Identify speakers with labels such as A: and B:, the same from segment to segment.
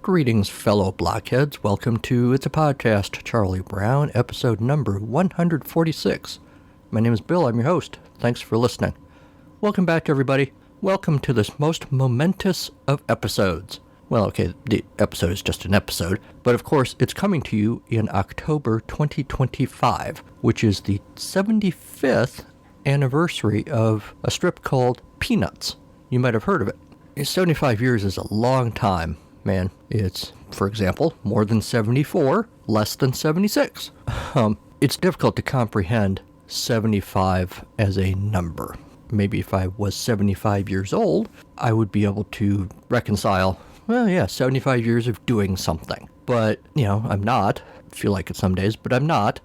A: Greetings, fellow blockheads. Welcome to It's a Podcast, Charlie Brown, episode number 146. My name is Bill. I'm your host. Thanks for listening. Welcome back, everybody. Welcome to this most momentous of episodes. Well, okay, the episode is just an episode, but of course, it's coming to you in October 2025, which is the 75th anniversary of a strip called Peanuts. You might have heard of it. 75 years is a long time. Man, it's, for example, more than 74, less than 76. It's difficult to comprehend 75 as a number. Maybe if I was 75 years old, I would be able to reconcile, 75 years of doing something. But, I'm not. I feel like it some days, but I'm not.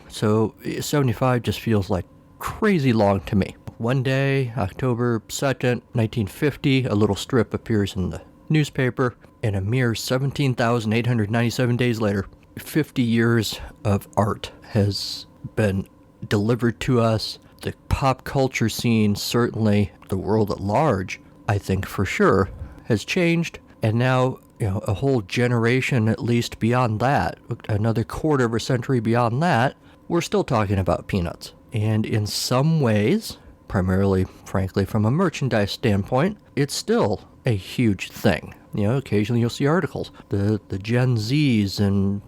A: So 75 just feels like crazy long to me. One day, October 2nd, 1950, a little strip appears in the newspaper, and a mere 17,897 days later, 50 years of art has been delivered to us. The pop culture scene, certainly the world at large, I think for sure, has changed. And now, a whole generation at least beyond that, another quarter of a century beyond that, we're still talking about Peanuts. And in some ways, primarily, frankly, from a merchandise standpoint, it's still a huge thing. Occasionally you'll see articles. The Gen Zs and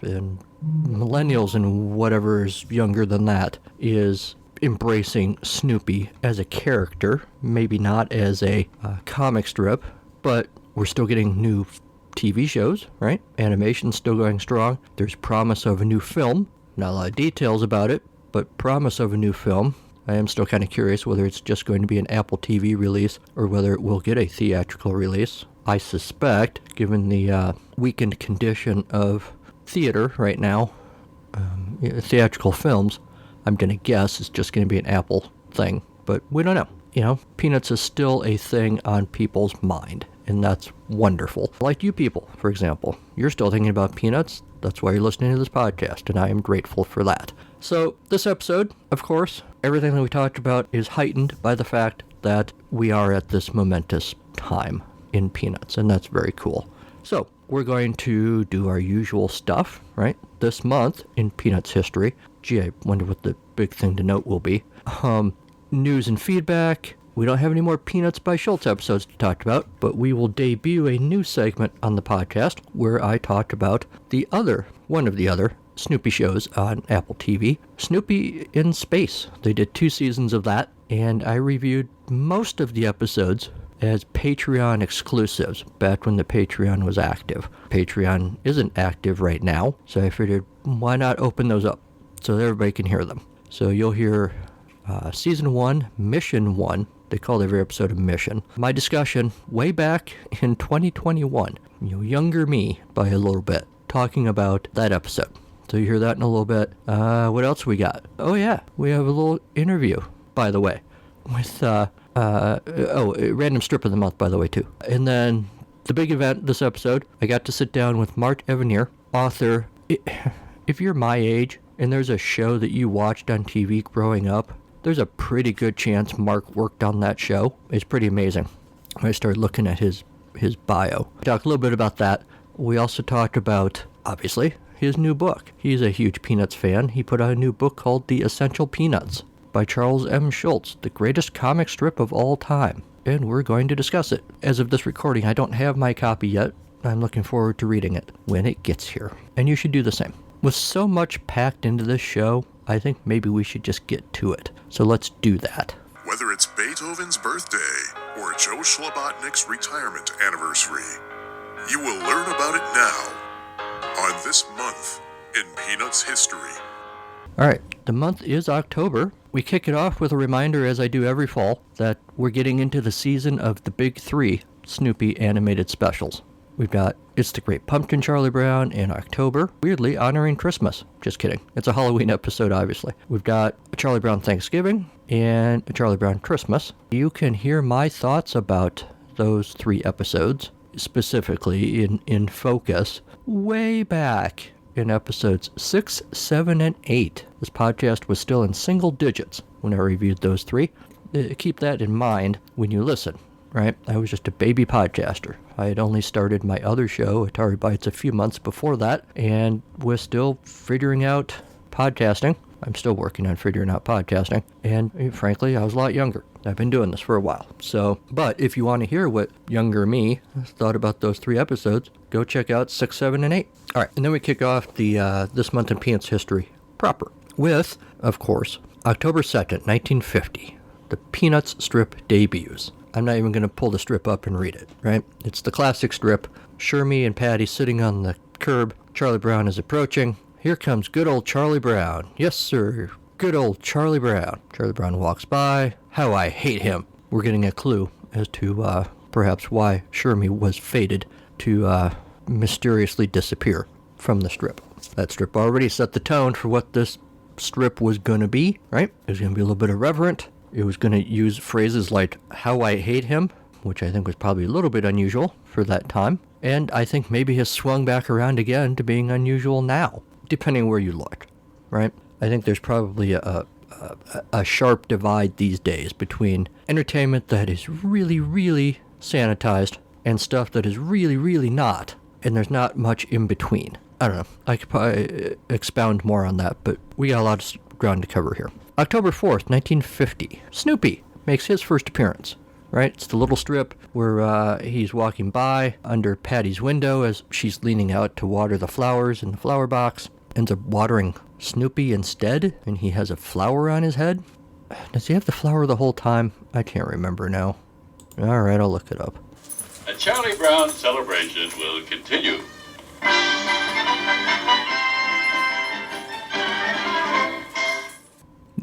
A: millennials and whatever is younger than that is embracing Snoopy as a character, maybe not as a comic strip, but we're still getting new TV shows, right? Animation's still going strong. There's promise of a new film. Not a lot of details about it, but promise of a new film. I am still kind of curious whether it's just going to be an Apple TV release or whether it will get a theatrical release. I suspect, given the weakened condition of theater right now, theatrical films, I'm going to guess it's just going to be an Apple thing. But we don't know. Peanuts is still a thing on people's mind, and that's wonderful. Like you people, for example. You're still thinking about Peanuts. That's why you're listening to this podcast, and I am grateful for that. So, this episode, of course, everything that we talked about is heightened by the fact that we are at this momentous time in Peanuts, and that's very cool. So, we're going to do our usual stuff, right? This month in Peanuts history. Gee, I wonder what the big thing to note will be. News and feedback. We don't have any more Peanuts by Schulz episodes to talk about, but we will debut a new segment on the podcast where I talked about one of the other Snoopy shows on Apple TV, Snoopy in Space. They did 2 seasons of that, and I reviewed most of the episodes as Patreon exclusives, back when the Patreon was active. Patreon isn't active right now, so I figured, why not open those up so that everybody can hear them. So you'll hear Season 1, Mission 1. They called every episode a mission. My discussion way back in 2021, younger me by a little bit, talking about that episode. So you hear that in a little bit. What else we got? Oh yeah, we have a little interview, by the way, with, random strip of the month, by the way, too. And then the big event this episode, I got to sit down with Mark Evanier, author. If you're my age and there's a show that you watched on TV growing up, there's a pretty good chance Mark worked on that show. It's pretty amazing. I started looking at his bio. We talked a little bit about that. We also talked about, obviously, his new book. He's a huge Peanuts fan. He put out a new book called The Essential Peanuts by Charles M. Schulz, the greatest comic strip of all time. And we're going to discuss it. As of this recording, I don't have my copy yet. I'm looking forward to reading it when it gets here. And you should do the same. With so much packed into this show, I think maybe we should just get to it. So let's do that.
B: Whether it's Beethoven's birthday or Joe Schlabotnick's retirement anniversary, you will learn about it now on This Month in Peanuts History.
A: All right, the month is October. We kick it off with a reminder, as I do every fall, that we're getting into the season of the big 3 Snoopy animated specials. We've got It's the Great Pumpkin Charlie Brown in October, weirdly honoring Christmas. Just kidding. It's a Halloween episode, obviously. We've got a Charlie Brown Thanksgiving and a Charlie Brown Christmas. You can hear my thoughts about those 3 episodes, specifically in focus, way back in episodes 6, 7, and 8. This podcast was still in single digits when I reviewed those 3. Keep that in mind when you listen. right? I was just a baby podcaster. I had only started my other show, Atari Bytes, a few months before that, and was still figuring out podcasting. I'm still working on figuring out podcasting, and frankly, I was a lot younger. I've been doing this for a while. So, but if you want to hear what younger me thought about those 3 episodes, go check out 6, 7, and 8. All right, and then we kick off the This Month in Peanuts history proper with, of course, October 2nd, 1950, the Peanuts strip debuts. I'm not even going to pull the strip up and read it, right? It's the classic strip. Shermy and Patty sitting on the curb. Charlie Brown is approaching. Here comes good old Charlie Brown. Yes, sir. Good old Charlie Brown. Charlie Brown walks by. How I hate him. We're getting a clue as to perhaps why Shermy was fated to mysteriously disappear from the strip. That strip already set the tone for what this strip was going to be, right? It was going to be a little bit irreverent. It was going to use phrases like, how I hate him, which I think was probably a little bit unusual for that time. And I think maybe has swung back around again to being unusual now, depending where you look, right? I think there's probably a sharp divide these days between entertainment that is really, really sanitized and stuff that is really, really not. And there's not much in between. I don't know. I could probably expound more on that, but we got a lot of ground to cover here. October 4th, 1950. Snoopy makes his first appearance, right? It's the little strip where he's walking by under Patty's window as she's leaning out to water the flowers in the flower box. Ends up watering Snoopy instead, and he has a flower on his head. Does he have the flower the whole time? I can't remember now. All right, I'll look it up.
C: A Charlie Brown celebration will continue.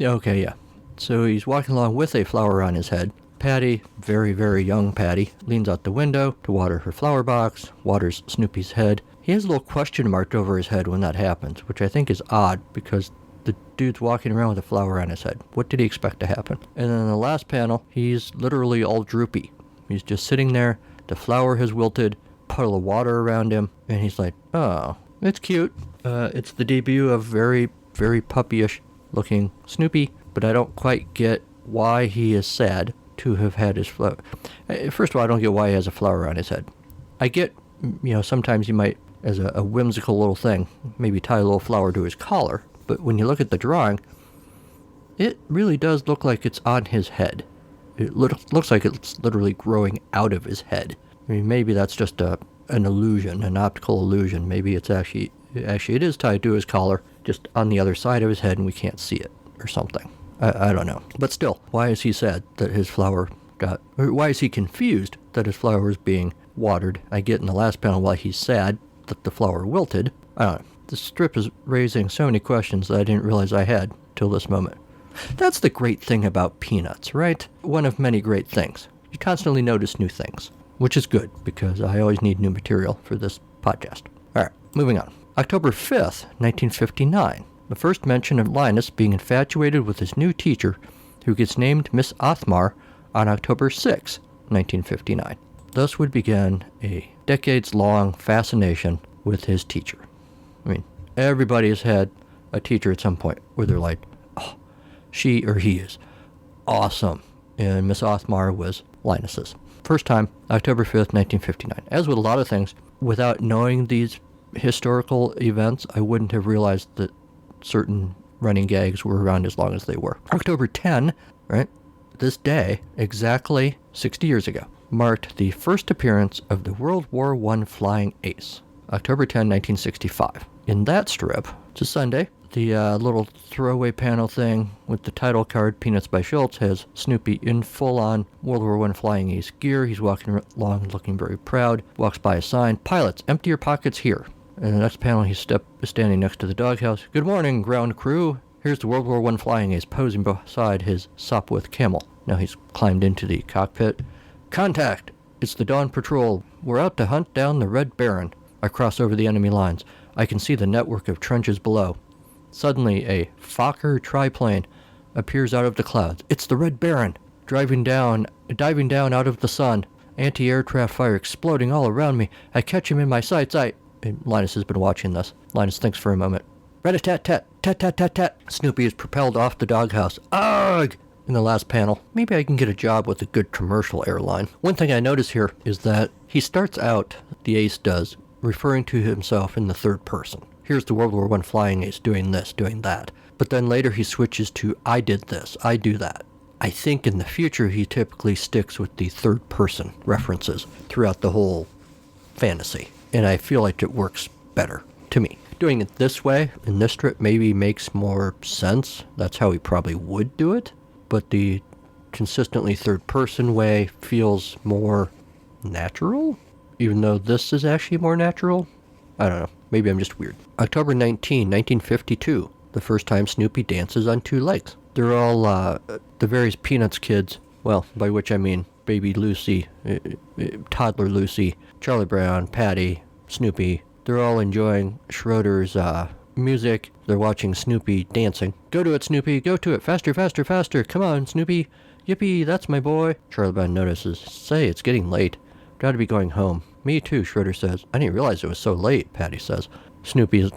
A: Okay, yeah. So he's walking along with a flower on his head. Patty, very, very young Patty, leans out the window to water her flower box, waters Snoopy's head. He has a little question mark over his head when that happens, which I think is odd because the dude's walking around with a flower on his head. What did he expect to happen? And then in the last panel, he's literally all droopy. He's just sitting there, the flower has wilted, puddle of water around him, and he's like, oh, it's cute. It's the debut of very, very puppyish looking Snoopy, but I don't quite get why he is sad to have had his flower. First of all, I don't get why he has a flower on his head. I get, sometimes you might, as a whimsical little thing, maybe tie a little flower to his collar, but when you look at the drawing, it really does look like it's on his head. It looks like it's literally growing out of his head. I mean, maybe that's just an illusion, an optical illusion. Maybe it's actually it is tied to his collar, just on the other side of his head, and we can't see it, or something. I don't know. But still, why is he sad that his flower or why is he confused that his flower is being watered? I get in the last panel why he's sad that the flower wilted. I don't know. The strip is raising so many questions that I didn't realize I had till this moment. That's the great thing about Peanuts, right? One of many great things. You constantly notice new things, which is good because I always need new material for this podcast. All right, moving on. October 5th, 1959. The first mention of Linus being infatuated with his new teacher, who gets named Miss Othmar on October 6, 1959. Thus would begin a decades-long fascination with his teacher. I mean, everybody has had a teacher at some point where they're like, oh, she or he is awesome. And Miss Othmar was Linus's. First time, October 5th, 1959. As with a lot of things, without knowing these historical events, I wouldn't have realized that certain running gags were around as long as they were. October 10, right, this day, exactly 60 years ago, marked the first appearance of the World War I flying ace. October 10, 1965. In that strip, it's a Sunday, the little throwaway panel thing with the title card, Peanuts by Schulz, has Snoopy in full-on World War I flying ace gear. He's walking along looking very proud, walks by a sign, pilots, empty your pockets here. In the next panel, he's standing next to the doghouse. Good morning, ground crew. Here's the World War I flying ace posing beside his Sopwith camel. Now he's climbed into the cockpit. Contact! It's the Dawn Patrol. We're out to hunt down the Red Baron. I cross over the enemy lines. I can see the network of trenches below. Suddenly, a Fokker triplane appears out of the clouds. It's the Red Baron, diving down out of the sun. Anti-aircraft fire exploding all around me. I catch him in my sights. Linus has been watching this. Linus thinks for a moment. Rat-a-tat-tat, tat-tat-tat-tat. Snoopy is propelled off the doghouse. Ugh! In the last panel, maybe I can get a job with a good commercial airline. One thing I notice here is that he starts out, the ace does, referring to himself in the third person. Here's the World War I flying ace doing this, doing that. But then later he switches to, I did this, I do that. I think in the future he typically sticks with the third person references throughout the whole fantasy. And I feel like it works better to me. Doing it this way in this strip maybe makes more sense. That's how he probably would do it. But the consistently third person way feels more natural, even though this is actually more natural. I don't know. Maybe I'm just weird. October 19, 1952, the first time Snoopy dances on two legs. They're all the various Peanuts kids, well, by which I mean baby Lucy, toddler Lucy, Charlie Brown, Patty, Snoopy. They're all enjoying Schroeder's music. They're watching Snoopy dancing. Go to it, Snoopy. Go to it. Faster, faster, faster. Come on, Snoopy. Yippee, that's my boy. Charlie Brown notices. Say, it's getting late. Got to be going home. Me too, Schroeder says. I didn't realize it was so late, Patty says. Snoopy is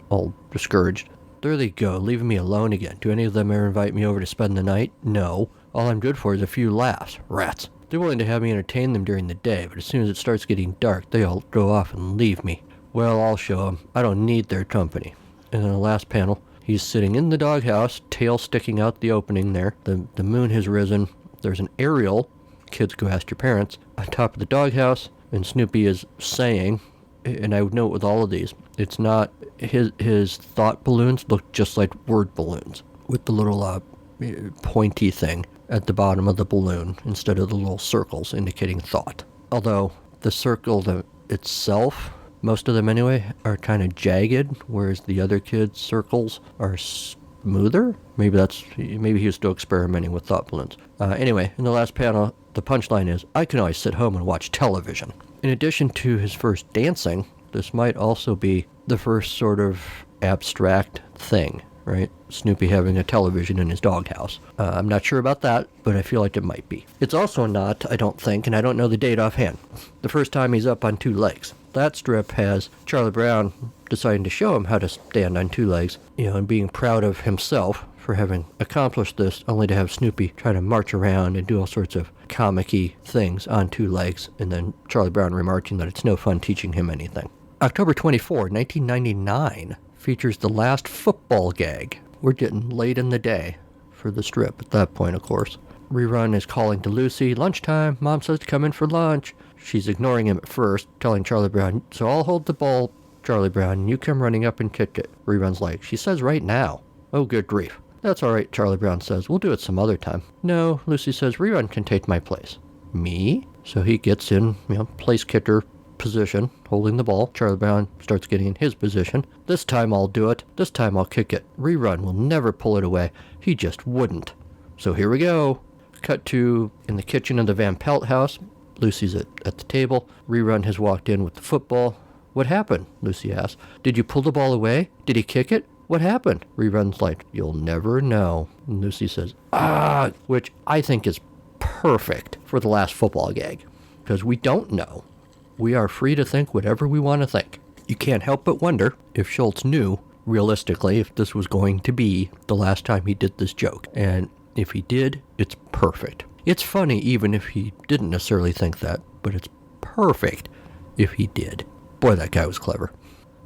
A: all discouraged. There they go, leaving me alone again. Do any of them ever invite me over to spend the night? No. All I'm good for is a few laughs. Rats. They're willing to have me entertain them during the day, but as soon as it starts getting dark, they all go off and leave me. Well, I'll show them. I don't need their company. And in the last panel, he's sitting in the doghouse, tail sticking out the opening there. The moon has risen. There's an aerial. Kids, go ask your parents. On top of the doghouse, and Snoopy is saying, and I would note with all of these, it's not, his thought balloons look just like word balloons, with the little pointy thing at the bottom of the balloon instead of the little circles indicating thought. Although the circle itself, most of them anyway, are kind of jagged, whereas the other kids' circles are smoother. Maybe he was still experimenting with thought balloons. Anyway, in the last panel, the punchline is, I can always sit home and watch television. In addition to his first dancing, this might also be the first sort of abstract thing, right? Snoopy having a television in his doghouse. I'm not sure about that, but I feel like it might be. It's also not, I don't think, and I don't know the date offhand, the first time he's up on two legs. That strip has Charlie Brown deciding to show him how to stand on two legs, and being proud of himself for having accomplished this, only to have Snoopy try to march around and do all sorts of comic-y things on two legs, and then Charlie Brown remarking that it's no fun teaching him anything. October 24, 1999, features the last football gag. We're getting late in the day for the strip at that point, of course. Rerun is calling to Lucy, lunchtime, Mom says to come in for lunch. She's ignoring him at first, telling Charlie Brown, so I'll hold the ball, Charlie Brown, and you come running up and kick it. Rerun's like, she says right now. Oh, good grief. That's all right, Charlie Brown says. We'll do it some other time. No, Lucy says, Rerun can take my place. Me? So he gets in, place kicker position, holding the ball. Charlie Brown starts getting in his position. This time I'll do it. This time I'll kick it. Rerun will never pull it away. He just wouldn't. So here we go. Cut to in the kitchen of the Van Pelt house. Lucy's at the table. Rerun has walked in with the football. What happened? Lucy asks. Did you pull the ball away? Did he kick it? What happened? Rerun's like, you'll never know. And Lucy says, which I think is perfect for the last football gag. Because we don't know. We are free to think whatever we want to think. You can't help but wonder if Schulz knew, realistically, if this was going to be the last time he did this joke. And if he did, it's perfect. It's funny even if he didn't necessarily think that, but it's perfect if he did. Boy, that guy was clever.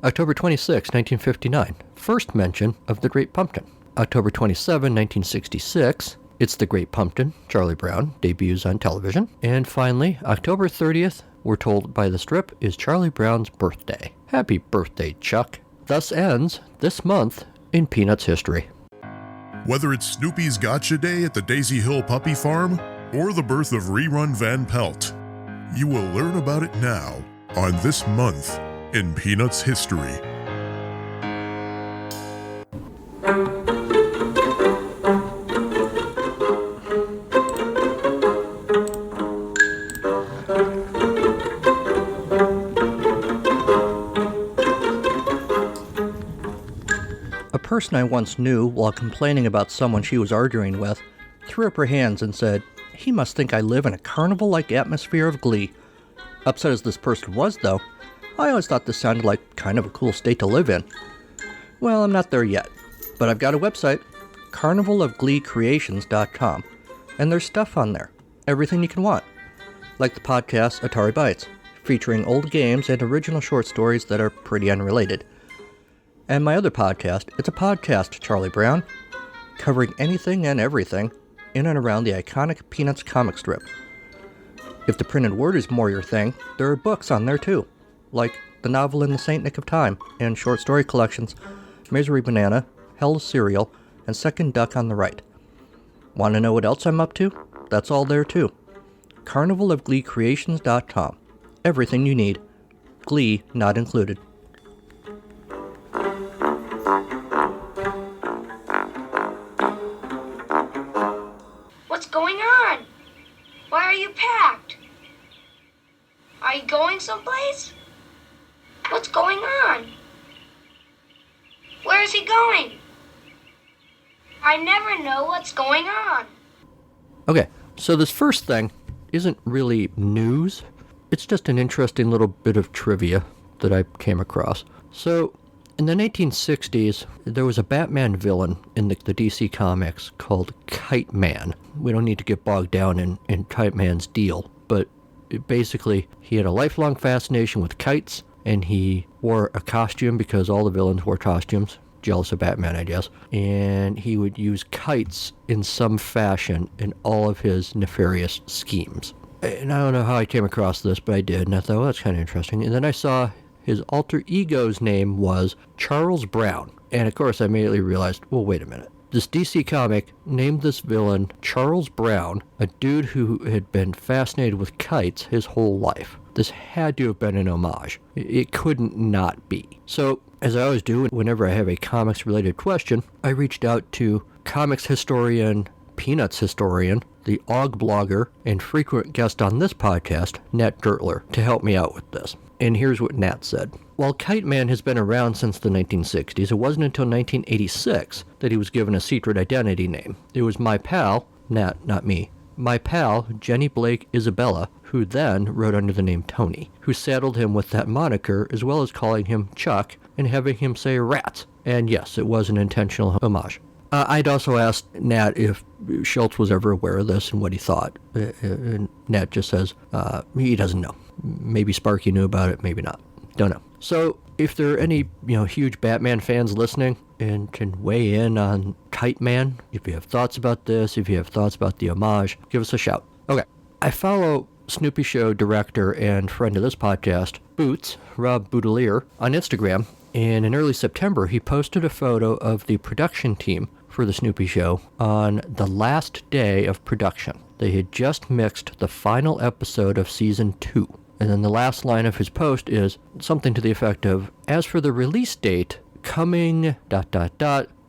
A: October 26, 1959, first mention of The Great Pumpkin. October 27, 1966, It's the Great Pumpkin, Charlie Brown, debuts on television. And finally, October 30th, we're told by the strip, is Charlie Brown's birthday. Happy birthday, Chuck. Thus ends this month in Peanuts history.
B: Whether it's Snoopy's Gotcha Day at the Daisy Hill Puppy Farm or the birth of Rerun Van Pelt, you will learn about it now on This Month in Peanuts history.
A: A person I once knew, while complaining about someone she was arguing with, threw up her hands and said, "He must think I live in a carnival-like atmosphere of Glee." Upset as this person was, though, I always thought this sounded like kind of a cool state to live in. Well, I'm not there yet, but I've got a website, carnivalofgleecreations.com. And there's stuff on there. Everything you can want. Like the podcast Atari Bytes, featuring old games and original short stories that are pretty unrelated. And my other podcast, It's a Podcast, Charlie Brown, covering anything and everything in and around the iconic Peanuts comic strip. If the printed word is more your thing, there are books on there too, like the novel In the Saint Nick of Time and short story collections Misery Banana, Hell's Cereal, and Second Duck on the Right. Want to know what else I'm up to? That's all there too. CarnivalofGleeCreations.com. Everything you need. Glee not included.
D: What's going on? Why are you packed? Are you going someplace? What's going on? Where is he going? I never know what's going on.
A: Okay, so this first thing isn't really news. It's just an interesting little bit of trivia that I came across. So, in the 1960s, there was a Batman villain in the DC Comics called Kite Man. We don't need to get bogged down in Kite Man's deal, but basically, he had a lifelong fascination with kites, and he wore a costume because all the villains wore costumes. Jealous of Batman, I guess. And he would use kites in some fashion in all of his nefarious schemes. And I don't know how I came across this, but I did, and I thought, well, that's kind of interesting. And then I saw his alter ego's name was Charles Brown. And of course, I immediately realized, well, wait a minute. This DC comic named this villain Charles Brown, a dude who had been fascinated with kites his whole life. This had to have been an homage. It couldn't not be. So, as I always do whenever I have a comics-related question, I reached out to comics historian, Peanuts historian, the Og blogger, and frequent guest on this podcast, Nat Gertler, to help me out with this. And here's what Nat said. While Kite Man has been around since the 1960s, it wasn't until 1986 that he was given a secret identity name. It was my pal, Nat, not me, my pal, Jenny Blake Isabella, who then wrote under the name Tony, who saddled him with that moniker as well as calling him Chuck and having him say rats. And yes, it was an intentional homage. I'd also asked Nat if Schulz was ever aware of this and what he thought. And Nat just says he doesn't know. Maybe Sparky knew about it, maybe not. Don't know. So if there are any huge Batman fans listening and can weigh in on Kite Man, if you have thoughts about this, if you have thoughts about the homage, give us a shout. Okay. I follow Snoopy Show director and friend of this podcast, Boots, Rob Boudelier, on Instagram. And in early September, he posted a photo of the production team for the Snoopy Show on the last day of production. They had just mixed the final episode of Season 2. And then the last line of his post is something to the effect of, as for the release date, coming ...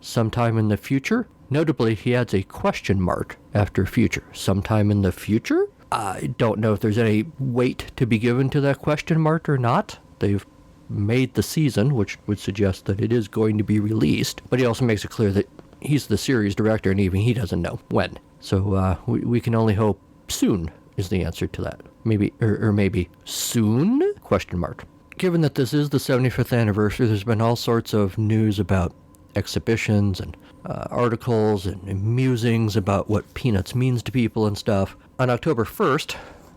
A: sometime in the future. Notably, he adds a question mark after future. Sometime in the future? I don't know if there's any weight to be given to that question mark or not. They've made the season, which would suggest that it is going to be released. But he also makes it clear that he's the series director and even he doesn't know when. So we can only hope soon is the answer to that. Maybe, or maybe soon? Question mark. Given that this is the 75th anniversary, there's been all sorts of news about exhibitions and articles and musings about what Peanuts means to people and stuff. On October 1st,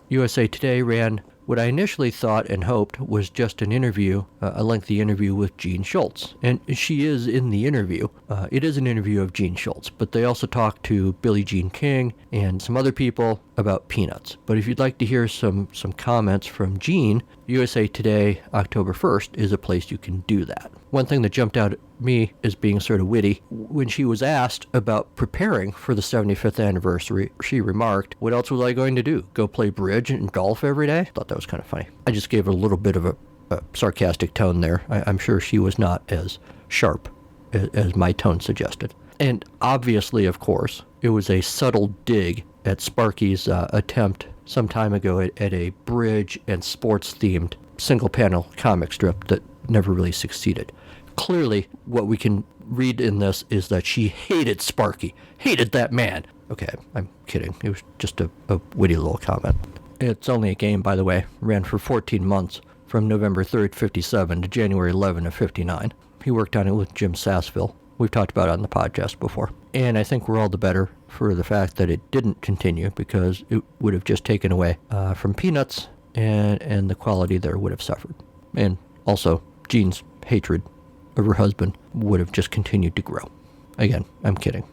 A: USA Today ran what I initially thought and hoped was just an interview, a lengthy interview with Gene Schulz. And she is in the interview. It is an interview of Gene Schulz, but they also talked to Billie Jean King and some other people about Peanuts. But if you'd like to hear some comments from Gene, USA Today, October 1st, is a place you can do that. One thing that jumped out at me as being sort of witty, when she was asked about preparing for the 75th anniversary, she remarked, what else was I going to do? Go play bridge and golf every day? I thought that was kind of funny. I just gave it a little bit of a sarcastic tone there. I'm sure she was not as sharp as my tone suggested. And obviously, of course, it was a subtle dig at Sparky's attempt some time ago at a bridge and sports-themed single-panel comic strip that never really succeeded. Clearly, what we can read in this is that she hated Sparky, hated that man. Okay, I'm kidding. It was just a witty little comment. It's only a game, by the way. Ran for 14 months, from November 3rd, 57 to January 11 of 59. He worked on it with Jim Sassville, we've talked about it on the podcast before. And I think we're all the better for the fact that it didn't continue, because it would have just taken away from Peanuts, and the quality there would have suffered. And also, Jean's hatred of her husband would have just continued to grow. Again, I'm kidding.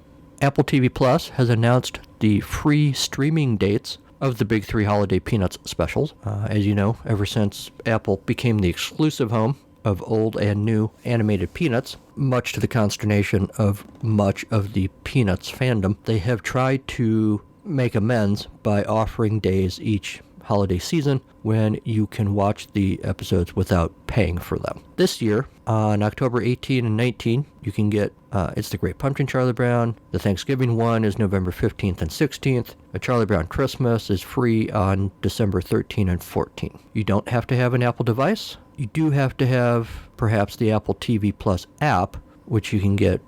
A: Apple TV Plus has announced the free streaming dates of the Big Three Holiday Peanuts specials. As you know, ever since Apple became the exclusive home of old and new animated Peanuts, much to the consternation of much of the Peanuts fandom, they have tried to make amends by offering days each holiday season when you can watch the episodes without paying for them. This year, on October 18 and 19, you can get It's the Great Pumpkin Charlie Brown. The Thanksgiving one is November 15th and 16th. A Charlie Brown Christmas is free on December 13 and 14. You don't have to have an Apple device. You do have to have perhaps the Apple TV Plus app, which you can get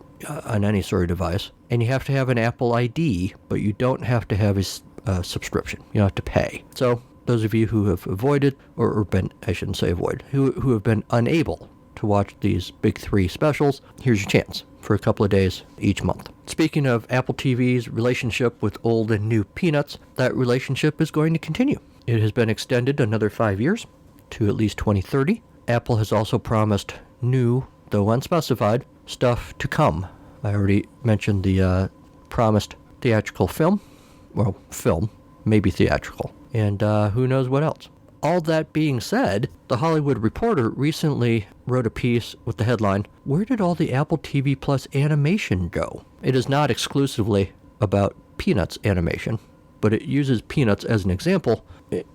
A: on any sort of device. And you have to have an Apple ID, but you don't have to have a subscription. You don't have to pay. So those of you who have avoided, or been, I shouldn't say avoid, who have been unable to watch these Big Three specials, here's your chance for a couple of days each month. Speaking of Apple TV's relationship with old and new Peanuts, that relationship is going to continue. It has been extended another 5 years to at least 2030. Apple has also promised new, though unspecified, stuff to come. I already mentioned the promised theatrical film. Well, film, maybe theatrical. And who knows what else. All that being said, The Hollywood Reporter recently wrote a piece with the headline, "Where did all the Apple TV Plus animation go?" It is not exclusively about Peanuts animation, but it uses Peanuts as an example,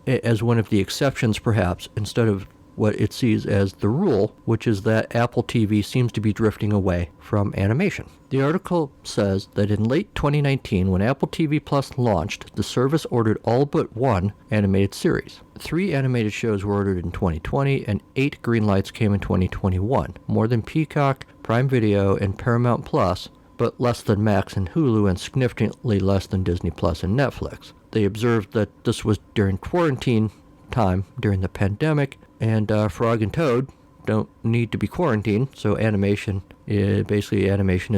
A: as one of the exceptions perhaps, instead of what it sees as the rule, which is that Apple TV seems to be drifting away from animation. The article says that in late 2019, when Apple TV Plus launched, the service ordered all but one animated series. 3 animated shows were ordered in 2020, and 8 green lights came in 2021, more than Peacock, Prime Video, and Paramount Plus, but less than Max and Hulu, and significantly less than Disney Plus and Netflix. They observed that this was during quarantine time during the pandemic, and Frog and Toad don't need to be quarantined, so animation is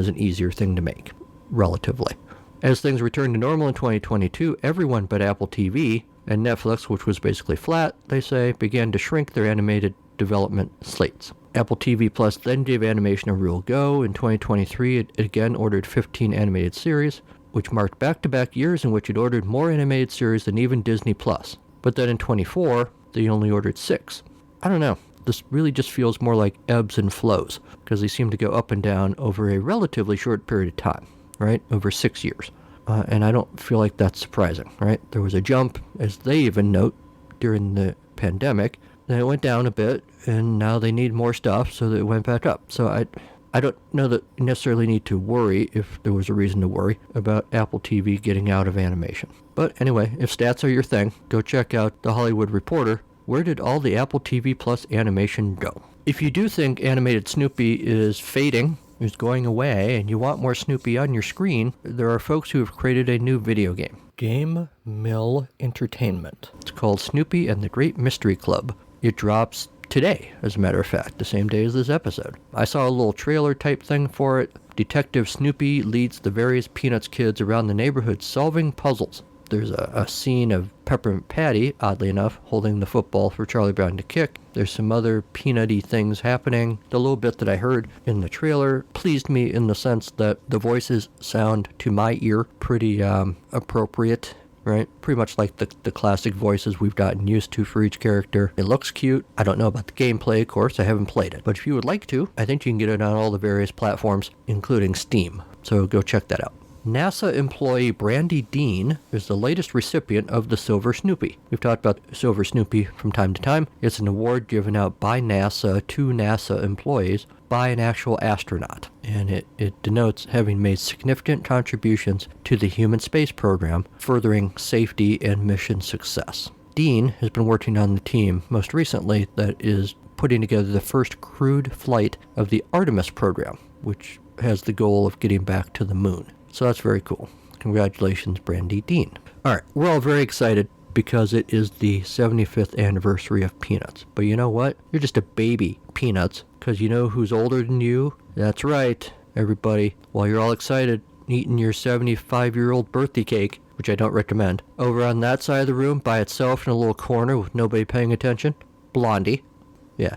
A: an easier thing to make, relatively. As things returned to normal in 2022, everyone but Apple TV and Netflix, which was basically flat, they say, began to shrink their animated development slates. Apple TV Plus then gave animation a real go. In 2023, it again ordered 15 animated series, which marked back-to-back years in which it ordered more animated series than even Disney Plus. But then in 24, they only ordered 6. I don't know. This really just feels more like ebbs and flows, because they seem to go up and down over a relatively short period of time, right? Over 6 years. And I don't feel like that's surprising, right? There was a jump, as they even note, during the pandemic. Then it went down a bit, and now they need more stuff, so that it went back up. So I don't know that you necessarily need to worry, if there was a reason to worry, about Apple TV getting out of animation. But anyway, if stats are your thing, go check out The Hollywood Reporter. Where did all the Apple TV Plus animation go? If you do think animated Snoopy is fading, is going away, and you want more Snoopy on your screen, there are folks who have created a new video game. Game Mill Entertainment. It's called Snoopy and the Great Mystery Club. It drops today, as a matter of fact, the same day as this episode. I saw a little trailer type thing for it. Detective Snoopy leads the various Peanuts kids around the neighborhood solving puzzles. There's a scene of Peppermint Patty, oddly enough, holding the football for Charlie Brown to kick. There's some other peanutty things happening. The little bit that I heard in the trailer pleased me in the sense that the voices sound, to my ear, pretty appropriate, right? Pretty much like the classic voices we've gotten used to for each character. It looks cute. I don't know about the gameplay, of course. I haven't played it. But if you would like to, I think you can get it on all the various platforms, including Steam. So go check that out. NASA employee Brandy Dean is the latest recipient of the Silver Snoopy. We've talked about Silver Snoopy from time to time. It's an award given out by NASA to NASA employees by an actual astronaut, and it denotes having made significant contributions to the human space program, furthering safety and mission success. Dean has been working on the team most recently that is putting together the first crewed flight of the Artemis program, which has the goal of getting back to the moon. So that's very cool. Congratulations, Brandy Dean. All right, we're all very excited because it is the 75th anniversary of Peanuts. But you know what? You're just a baby, Peanuts, because you know who's older than you? That's right. everybody, while you're all excited eating your 75-year-old birthday cake, which I don't recommend, over on that side of the room by itself in a little corner with nobody paying attention, Blondie. Yeah.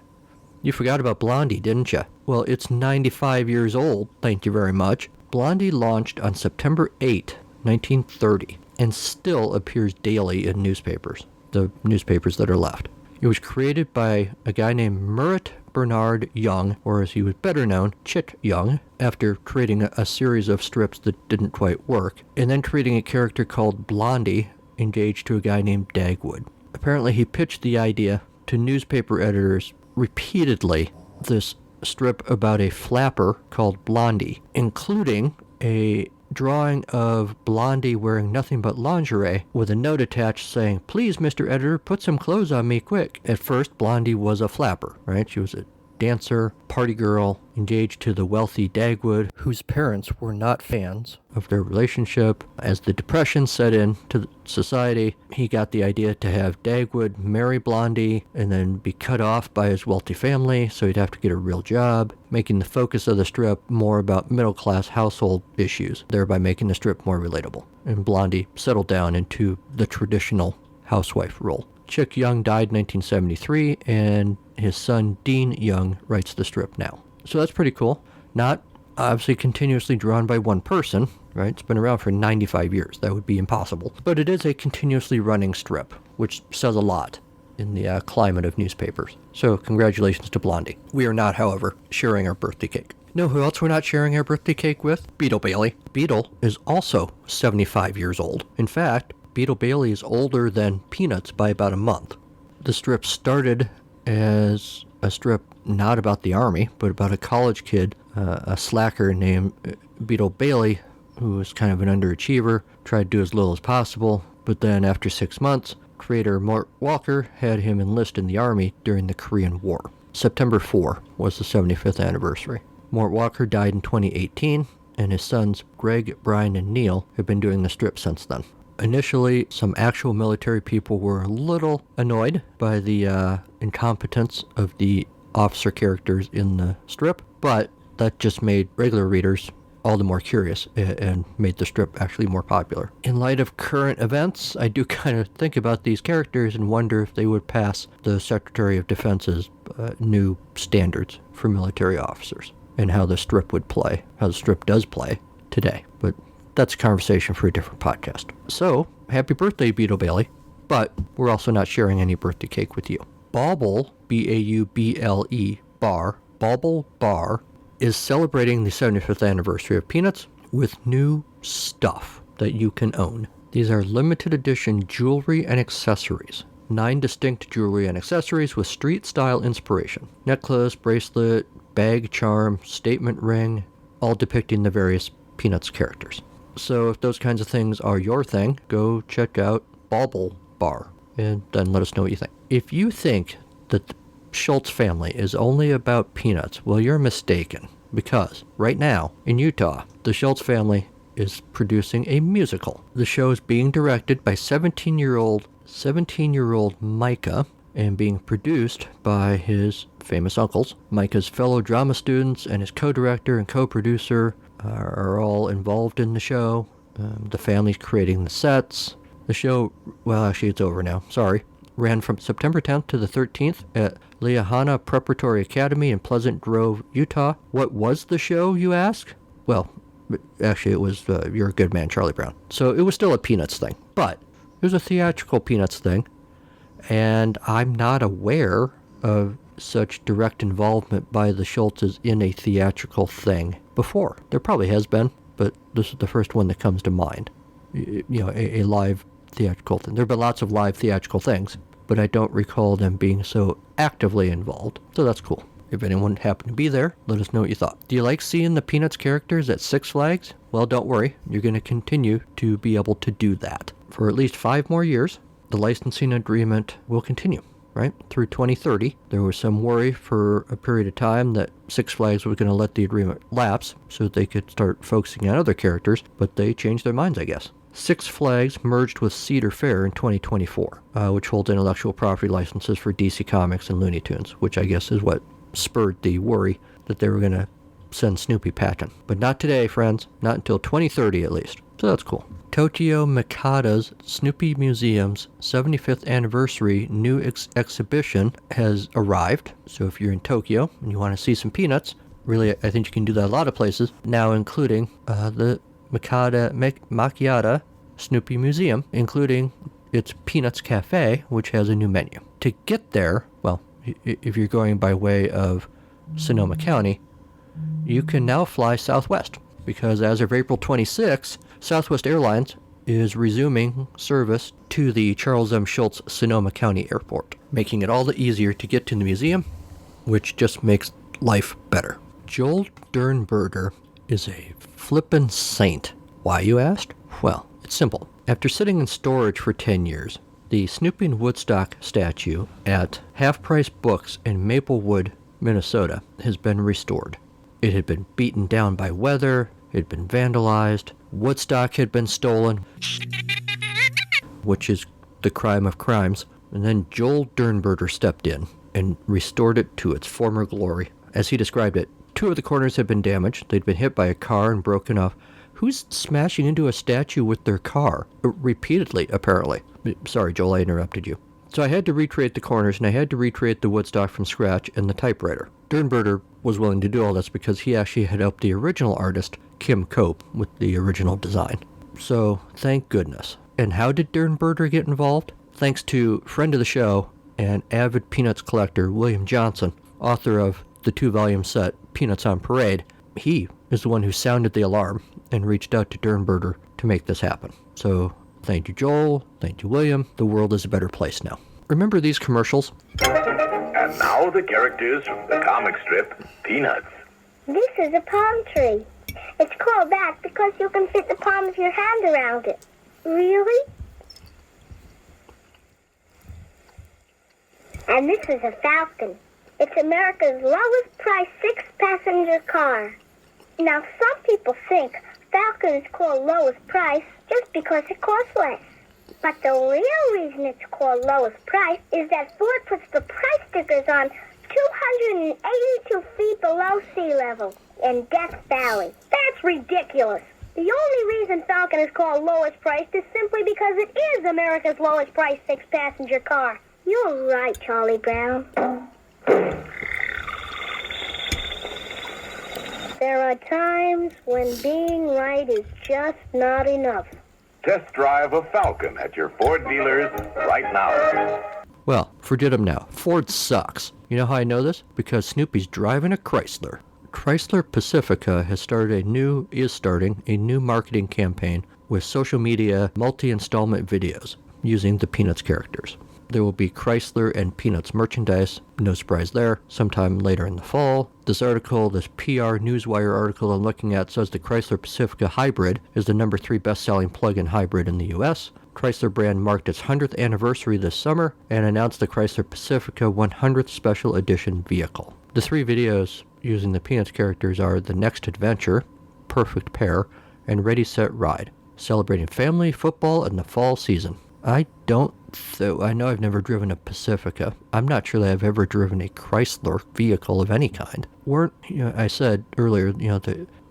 A: You forgot about Blondie, didn't you? Well, it's 95 years old, thank you very much. Blondie launched on September 8, 1930, and still appears daily in newspapers, the newspapers that are left. It was created by a guy named Merritt Bernard Young, or as he was better known, Chick Young, after creating a series of strips that didn't quite work, and then creating a character called Blondie, engaged to a guy named Dagwood. Apparently he pitched the idea to newspaper editors repeatedly, this strip about a flapper called Blondie, including a drawing of Blondie wearing nothing but lingerie with a note attached saying, "Please, Mr. Editor, put some clothes on me quick." At first, Blondie was a flapper, right? She was a dancer, party girl, engaged to the wealthy Dagwood, whose parents were not fans of their relationship. As the Depression set in to society, he got the idea to have Dagwood marry Blondie and then be cut off by his wealthy family, so he'd have to get a real job, making the focus of the strip more about middle-class household issues, thereby making the strip more relatable. And Blondie settled down into the traditional housewife role. Chick Young died in 1973, and his son Dean Young writes the strip now. So that's pretty cool. Not obviously continuously drawn by one person, right? It's been around for 95 years. That would be impossible. But it is a continuously running strip, which says a lot in the climate of newspapers. So congratulations to Blondie. We are not, however, sharing our birthday cake. Know who else we're not sharing our birthday cake with? Beetle Bailey. Beetle is also 75 years old. In fact, Beetle Bailey is older than Peanuts by about a month. The strip started as a strip not about the army, but about a college kid, a slacker named Beetle Bailey, who was kind of an underachiever, tried to do as little as possible, but then after 6 months, creator Mort Walker had him enlist in the army during the Korean War. September 4 was the 75th anniversary. Mort Walker died in 2018, and his sons Greg, Brian, and Neil have been doing the strip since then. Initially, some actual military people were a little annoyed by the incompetence of the officer characters in the strip, but that just made regular readers all the more curious and made the strip actually more popular. In light of current events, I do kind of think about these characters and wonder if they would pass the Secretary of Defense's new standards for military officers and how the strip would play, how the strip does play today. But that's a conversation for a different podcast. So, happy birthday, Beetle Bailey. But we're also not sharing any birthday cake with you. Bauble, B-A-U-B-L-E, Bar, Bauble Bar, is celebrating the 75th anniversary of Peanuts with new stuff that you can own. These are limited edition jewelry and accessories. 9 distinct jewelry and accessories with street-style inspiration. Necklace, bracelet, bag charm, statement ring, all depicting the various Peanuts characters. So if those kinds of things are your thing, go check out Bauble Bar and then let us know what you think. If you think that the Schulz family is only about Peanuts, well, you're mistaken, because right now in Utah, the Schulz family is producing a musical. The show is being directed by 17-year-old Micah and being produced by his famous uncles. Micah's fellow drama students and his co-director and co-producer are all involved in the show. The family's creating the sets. The show, well, actually it's over now, sorry, ran from September 10th to the 13th at Liahona Preparatory Academy in Pleasant Grove, Utah. What was the show, you ask? Well, actually it was You're a Good Man, Charlie Brown. So it was still a Peanuts thing, but it was a theatrical Peanuts thing, and I'm not aware of such direct involvement by the Schultzes in a theatrical thing before. There probably has been, but this is the first one that comes to mind. You know, a live theatrical thing. There have been lots of live theatrical things, but I don't recall them being so actively involved. So that's cool. If anyone happened to be there, let us know what you thought. Do you like seeing the Peanuts characters at Six Flags? Well, don't worry. You're going to continue to be able to do that. For at least 5 more years, the licensing agreement will continue, right? Through 2030. There was some worry for a period of time that Six Flags was going to let the agreement lapse so that they could start focusing on other characters, but they changed their minds, I guess. Six Flags merged with Cedar Fair in 2024, which holds intellectual property licenses for DC Comics and Looney Tunes, which I guess is what spurred the worry that they were going to send Snoopy packing. But not today, friends. Not until 2030 at least. So that's cool. Tokyo Mikada's Snoopy Museum's 75th anniversary new exhibition has arrived. So if you're in Tokyo and you want to see some Peanuts, really, I think you can do that a lot of places, now including the Makiyata Snoopy Museum, including its Peanuts Cafe, which has a new menu. To get there, well, if you're going by way of Sonoma County, you can now fly Southwest, because as of April 26, Southwest Airlines is resuming service to the Charles M. Schulz Sonoma County Airport, making it all the easier to get to the museum, which just makes life better. Joel Dernberger is a flippin' saint. Why, you asked? Well, it's simple. After sitting in storage for 10 years, the Snoopy and Woodstock statue at Half Price Books in Maplewood, Minnesota, has been restored. It had been beaten down by weather, it had been vandalized, Woodstock had been stolen, which is the crime of crimes, and then Joel Dernberger stepped in and restored it to its former glory. As he described it, 2 of the corners had been damaged. They'd been hit by a car and broken off. Who's smashing into a statue with their car? Repeatedly, apparently. Sorry, Joel, I interrupted you. So I had to recreate the corners, and I had to recreate the Woodstock from scratch and the typewriter. Dernberger was willing to do all this because he actually had helped the original artist, Kim Cope, with the original design. So, thank goodness. And how did Dernberger get involved? Thanks to friend of the show and avid Peanuts collector William Johnson, author of the 2-volume set Peanuts on Parade. He is the one who sounded the alarm and reached out to Dernberger to make this happen. So, thank you, Joel. Thank you, William. The world is a better place now. Remember these commercials?
E: And now the characters from the comic strip, Peanuts.
D: This is a palm tree. It's called that because you can fit the palm of your hand around it. Really? And this is a Falcon. It's America's lowest price 6-passenger car. Now, some people think Falcon is called lowest price just because it costs less. But the real reason it's called lowest price is that Ford puts the price stickers on 282 feet below sea level in Death Valley. That's ridiculous. The only reason Falcon is called lowest price is simply because it is America's lowest price 6-passenger car. You're right, Charlie Brown. There are times when being right is just not enough.
E: Test drive a Falcon at your Ford dealers right now.
A: Well, forget him now. Ford sucks. You know how I know this? Because Snoopy's driving a Chrysler. Chrysler Pacifica is starting a new marketing campaign with social media multi-installment videos using the Peanuts characters. There will be Chrysler and Peanuts merchandise, no surprise there, sometime later in the fall. This PR Newswire article I'm looking at says the Chrysler Pacifica Hybrid is the number 3 best-selling plug-in hybrid in the U.S. Chrysler brand marked its 100th anniversary this summer and announced the Chrysler Pacifica 100th Special Edition vehicle. The 3 videos using the Peanuts characters are The Next Adventure, Perfect Pair, and Ready, Set, Ride, celebrating family, football, and the fall season. I know I've never driven a Pacifica. I'm not sure that I've ever driven a Chrysler vehicle of any kind. I said earlier,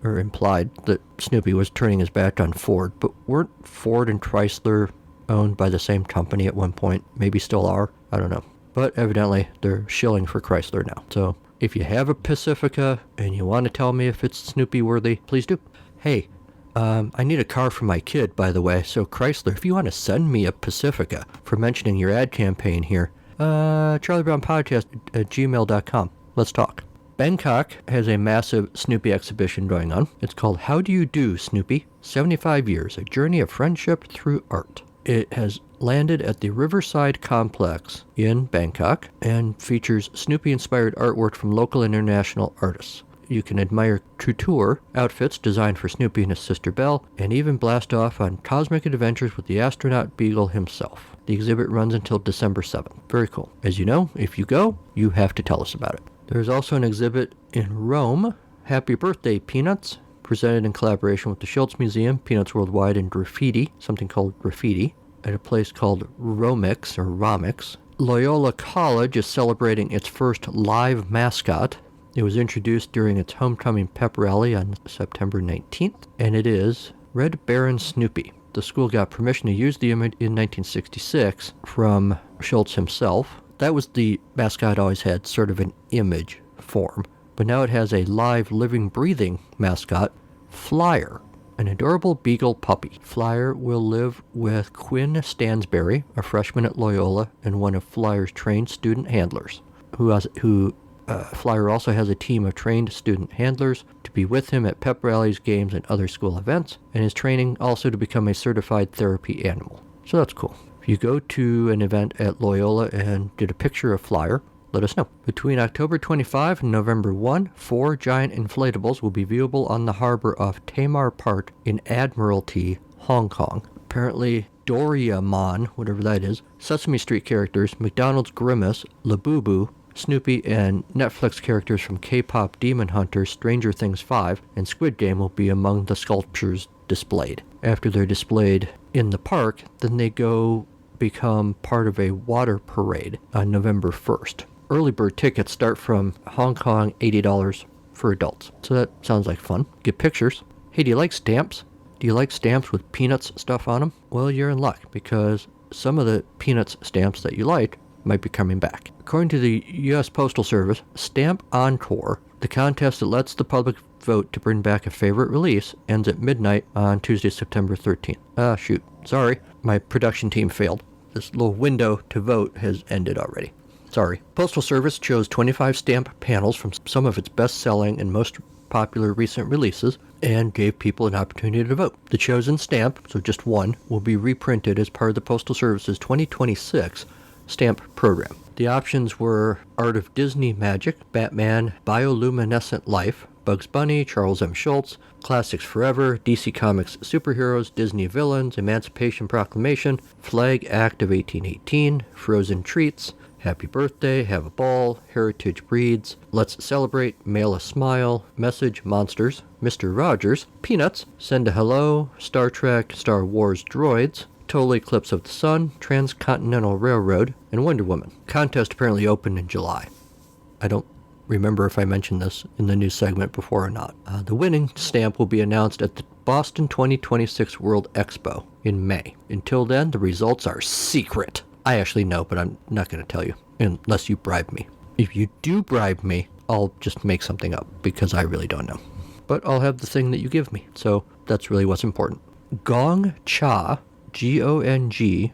A: or implied that Snoopy was turning his back on Ford, but weren't Ford and Chrysler owned by the same company at one point? Maybe still are. I don't know. But evidently, they're shilling for Chrysler now. So if you have a Pacifica and you want to tell me if it's Snoopy worthy, please do. Hey, I need a car for my kid, by the way, so Chrysler, if you want to send me a Pacifica for mentioning your ad campaign here, charliebrownpodcast@gmail.com. Let's talk. Bangkok has a massive Snoopy exhibition going on. It's called How Do You Do, Snoopy? 75 Years, A Journey of Friendship Through Art. It has landed at the Riverside Complex in Bangkok and features Snoopy-inspired artwork from local and international artists. You can admire couture outfits designed for Snoopy and his sister Belle, and even blast off on cosmic adventures with the astronaut Beagle himself. The exhibit runs until December 7th. Very cool. As you know, if you go, you have to tell us about it. There's also an exhibit in Rome, Happy Birthday Peanuts, presented in collaboration with the Schulz Museum, Peanuts Worldwide, and Graffiti, something called Graffiti, at a place called Romix. Loyola College is celebrating its first live mascot. It was introduced during its homecoming pep rally on September 19th, and it is Red Baron Snoopy. The school got permission to use the image in 1966 from Schulz himself. That was the mascot always had, sort of an image form. But now it has a live, living, breathing mascot, Flyer, an adorable beagle puppy. Flyer will live with Quinn Stansberry, a freshman at Loyola and one of Flyer's trained student handlers, Flyer also has a team of trained student handlers to be with him at pep rallies, games, and other school events, and is training also to become a certified therapy animal. So that's cool. If you go to an event at Loyola and get a picture of Flyer, let us know. Between October 25 and November 1, 4 giant inflatables will be viewable on the harbor of Tamar Park in Admiralty, Hong Kong. Apparently, Doraemon, whatever that is, Sesame Street characters, McDonald's Grimace, Labubu, Snoopy, and Netflix characters from K-pop Demon Hunter, Stranger Things 5, and Squid Game will be among the sculptures displayed. After they're displayed in the park, then they go become part of a water parade on November 1st. Early bird tickets start from Hong Kong, $80 for adults. So that sounds like fun. Get pictures. Hey, do you like stamps? Do you like stamps with Peanuts stuff on them? Well, you're in luck, because some of the Peanuts stamps that you like might be coming back. According to the U.S. Postal Service, Stamp Encore, the contest that lets the public vote to bring back a favorite release, ends at midnight on Tuesday, September 13th. Shoot. Sorry. My production team failed. This little window to vote has ended already. Sorry. Postal Service chose 25 stamp panels from some of its best-selling and most popular recent releases and gave people an opportunity to vote. The chosen stamp, so just one, will be reprinted as part of the Postal Service's 2026 stamp program. The options were Art of Disney Magic, Batman, Bioluminescent Life, Bugs Bunny, Charles M. Schulz, Classics Forever, DC Comics Superheroes, Disney Villains, Emancipation Proclamation, Flag Act of 1818, Frozen Treats, Happy Birthday, Have a Ball, Heritage Breeds, Let's Celebrate, Mail a Smile, Message, Monsters, Mr. Rogers, Peanuts, Send a Hello, Star Trek, Star Wars Droids, Total Eclipse of the Sun, Transcontinental Railroad, and Wonder Woman. Contest apparently opened in July. I don't remember if I mentioned this in the news segment before or not. The winning stamp will be announced at the Boston 2026 World Expo in May. Until then, the results are secret. I actually know, but I'm not going to tell you unless you bribe me. If you do bribe me, I'll just make something up because I really don't know. But I'll have the thing that you give me, so that's really what's important. Gong Cha, Gongcha,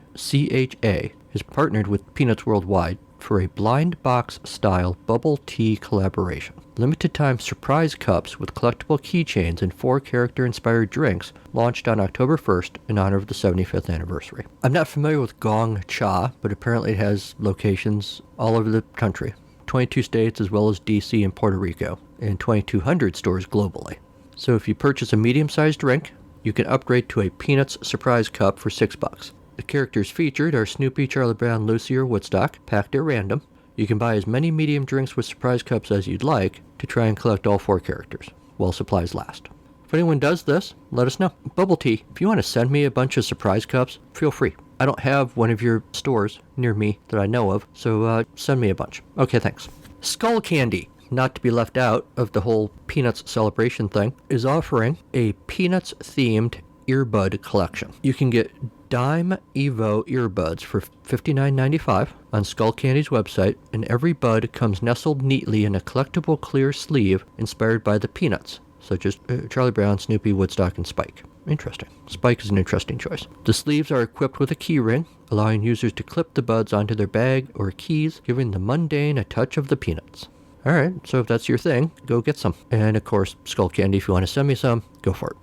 A: has partnered with Peanuts Worldwide for a blind box style bubble tea collaboration. Limited time surprise cups with collectible keychains and 4 character inspired drinks launched on October 1st in honor of the 75th anniversary. I'm not familiar with Gong Cha, but apparently it has locations all over the country. 22 states as well as DC and Puerto Rico, and 2,200 stores globally. So if you purchase a medium-sized drink, you can upgrade to a Peanuts surprise cup for $6. The characters featured are Snoopy, Charlie Brown, Lucy, or Woodstock, packed at random. You can buy as many medium drinks with surprise cups as you'd like to try and collect all 4 characters, while supplies last. If anyone does this, let us know. Bubble Tea, if you want to send me a bunch of surprise cups, feel free. I don't have one of your stores near me that I know of, so send me a bunch. Okay, thanks. Skull Candy, not to be left out of the whole Peanuts celebration thing, is offering a Peanuts-themed earbud collection. You can get Dime Evo earbuds for $59.95 on Skull Candy's website, and every bud comes nestled neatly in a collectible clear sleeve inspired by the Peanuts, such as Charlie Brown, Snoopy, Woodstock, and Spike. Interesting. Spike is an interesting choice. The sleeves are equipped with a key ring, allowing users to clip the buds onto their bag or keys, giving the mundane a touch of the Peanuts. Alright, so if that's your thing, go get some. And of course, Skull Candy, if you want to send me some, go for it.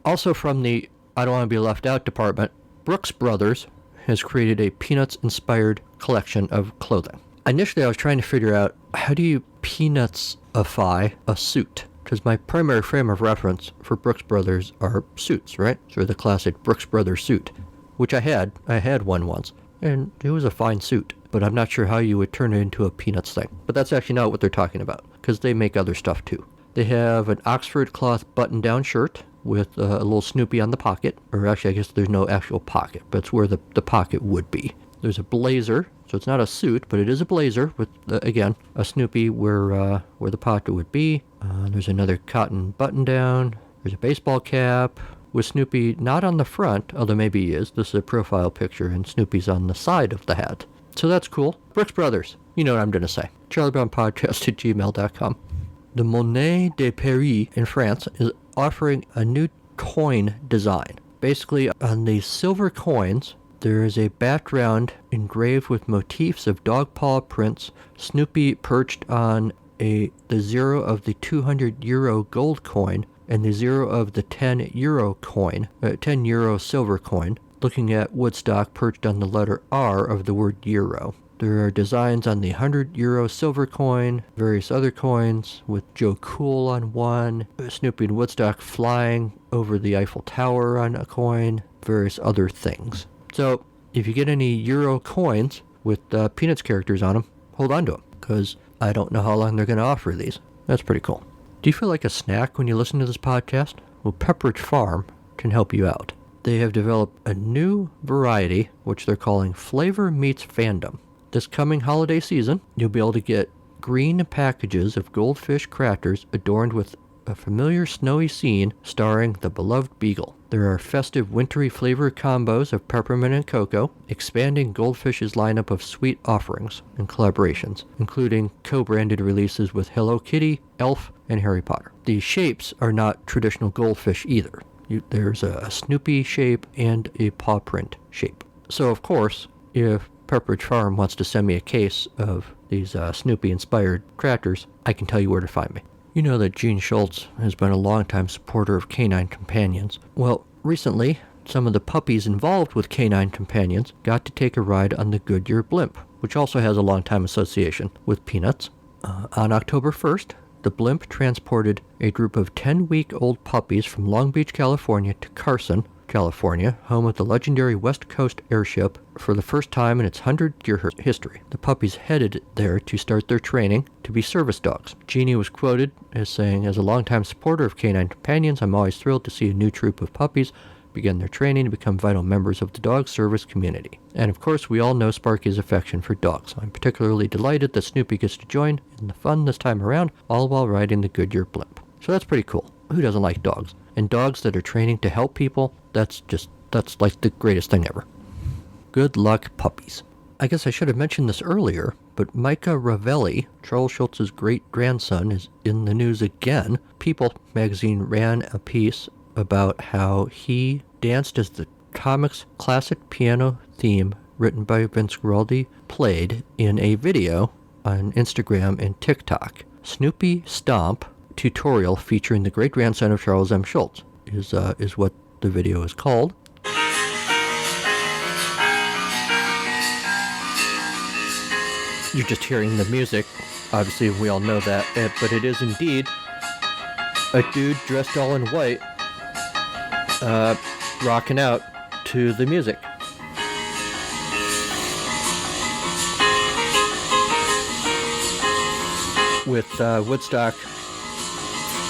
A: Also from the I Don't Want to Be Left Out department, Brooks Brothers has created a Peanuts-inspired collection of clothing. Initially, I was trying to figure out, how do you Peanuts-ify a suit? Because my primary frame of reference for Brooks Brothers are suits, right? So the classic Brooks Brothers suit, which I had. I had one once, and it was a fine suit. But I'm not sure how you would turn it into a Peanuts thing. But that's actually not what they're talking about, because they make other stuff too. They have an Oxford cloth button-down shirt with a little Snoopy on the pocket. Or actually, I guess there's no actual pocket, but it's where the pocket would be. There's a blazer, so it's not a suit, but it is a blazer with, again, a Snoopy where the pocket would be. There's another cotton button-down. There's a baseball cap with Snoopy not on the front, although maybe he is. This is a profile picture, and Snoopy's on the side of the hat. So that's cool. Brooks Brothers, you know what I'm going to say. charliebrownpodcast@gmail.com. The Monnaie de Paris in France is offering a new coin design. Basically, on these silver coins, there is a background engraved with motifs of dog paw prints, Snoopy perched on the zero of the 200 euro gold coin and the zero of the 10 euro coin, 10 euro silver coin, looking at Woodstock perched on the letter R of the word euro. There are designs on the 100 euro silver coin, various other coins, with Joe Cool on one, Snoopy and Woodstock flying over the Eiffel Tower on a coin, various other things. So, if you get any euro coins with Peanuts characters on them, hold on to them, because I don't know how long they're going to offer these. That's pretty cool. Do you feel like a snack when you listen to this podcast? Well, Pepperidge Farm can help you out. They have developed a new variety, which they're calling Flavor Meets Fandom. This coming holiday season, you'll be able to get green packages of goldfish crackers adorned with a familiar snowy scene starring the beloved beagle. There are festive wintry flavor combos of peppermint and cocoa, expanding Goldfish's lineup of sweet offerings and collaborations, including co-branded releases with Hello Kitty, Elf, and Harry Potter. The shapes are not traditional goldfish either. There's a Snoopy shape and a paw print shape. So, of course, if Pepperidge Farm wants to send me a case of these Snoopy-inspired crackers, I can tell you where to find me. You know that Gene Schulz has been a longtime supporter of canine companions. Well, recently, some of the puppies involved with canine companions got to take a ride on the Goodyear blimp, which also has a longtime association with Peanuts. On October 1st, the blimp transported a group of 10-week-old puppies from Long Beach, California to Carson, California, home of the legendary West Coast airship, for the first time in its 100-year history. The puppies headed there to start their training to be service dogs. Jeannie was quoted as saying, "As a longtime supporter of canine companions, I'm always thrilled to see a new troop of puppies begin their training to become vital members of the dog service community." And of course, we all know Sparky's affection for dogs. I'm particularly delighted that Snoopy gets to join in the fun this time around, all while riding the Goodyear blimp. So that's pretty cool. Who doesn't like dogs? And dogs that are training to help people, that's like the greatest thing ever. Good luck, puppies. I guess I should have mentioned this earlier, but Micah Ravelli, Charles Schulz's great-grandson, is in the news again. People magazine ran a piece about how he danced as the comics' classic piano theme written by Vince Guaraldi played in a video on Instagram and TikTok. Snoopy Stomp tutorial featuring the great-grandson of Charles M. Schulz is what the video is called. You're just hearing the music. Obviously, we all know that, but it is indeed a dude dressed all in white rocking out to the music. With Woodstock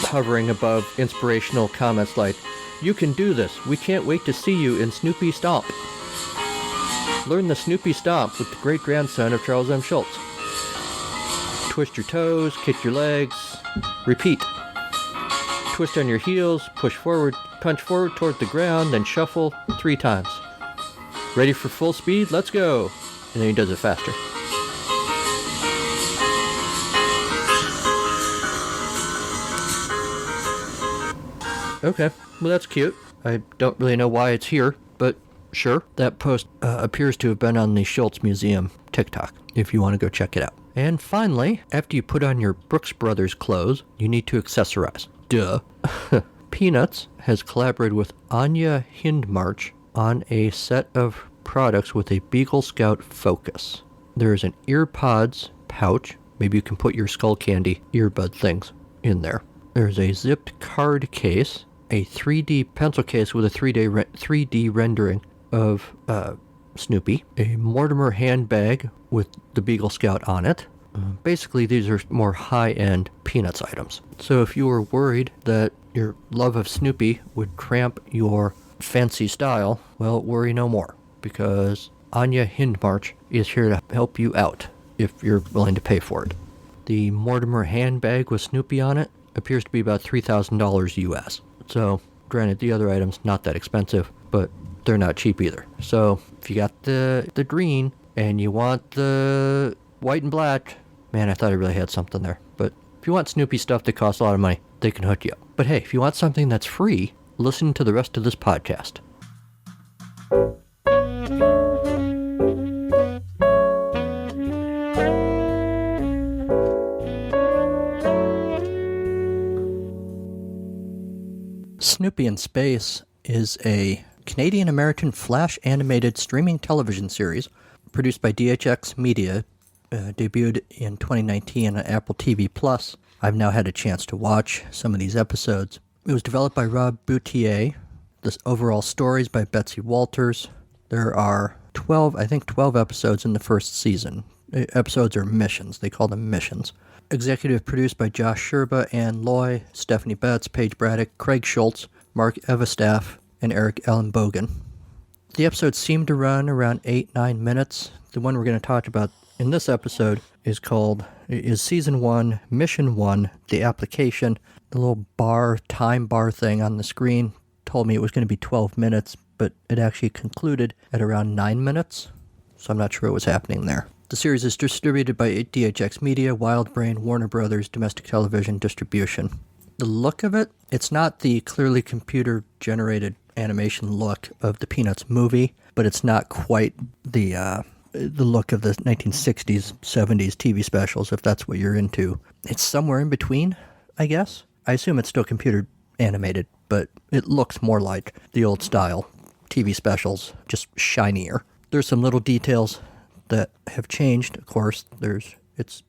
A: hovering above inspirational comments like, "You can do this. We can't wait to see you in Snoopy Stomp. Learn the Snoopy Stomp with the great-grandson of Charles M. Schulz. Twist your toes, kick your legs, repeat. Twist on your heels, push forward, punch forward toward the ground, then shuffle 3 times. Ready for full speed? Let's go." And then he does it faster. Okay, well that's cute. I don't really know why it's here, but sure. That post appears to have been on the Schulz Museum TikTok, if you want to go check it out. And finally, after you put on your Brooks Brothers clothes, you need to accessorize. Duh. Peanuts has collaborated with Anya Hindmarch on a set of products with a Beagle Scout focus. There is an earpods pouch. Maybe you can put your Skull Candy earbud things in there. There's a zipped card case, a 3D pencil case with a 3D rendering of Snoopy, a Mortimer handbag with the Beagle Scout on it. Basically, these are more high-end Peanuts items. So if you were worried that your love of Snoopy would cramp your fancy style, well, worry no more, because Anya Hindmarch is here to help you out if you're willing to pay for it. The Mortimer handbag with Snoopy on it appears to be about $3,000 US. So, granted, the other items not that expensive, but they're not cheap either. So, if you got the green and you want the white and black, man, I thought I really had something there. But if you want Snoopy stuff that costs a lot of money, they can hook you up. But hey, if you want something that's free, listen to the rest of this podcast. Snoopy in Space is a Canadian-American flash animated streaming television series produced by DHX Media, debuted in 2019 on Apple TV+. I've now had a chance to watch some of these episodes. It was developed by Rob Boutier. The overall stories by Betsy Walters. There are 12 episodes in the first season. Episodes are missions. They call them missions. Executive produced by Josh Sherba, Ann Loy, Stephanie Betts, Paige Braddock, Craig Schulz, Mark Evanier, and Eric Allen Bogan. The episodes seem to run around 8-9 minutes. The one we're going to talk about in this episode is Season 1, Mission 1, The Application. The little time bar thing on the screen told me it was going to be 12 minutes, but it actually concluded at around 9 minutes, so I'm not sure what was happening there. The series is distributed by DHX Media, Wildbrain, Warner Brothers, Domestic Television Distribution. The look of it, it's not the clearly computer-generated animation look of the Peanuts movie, but it's not quite the look of the 1960s, 70s TV specials, if that's what you're into. It's somewhere in between, I guess. I assume it's still computer animated, but it looks more like the old style TV specials, just shinier. There's some little details that have changed, of course. It's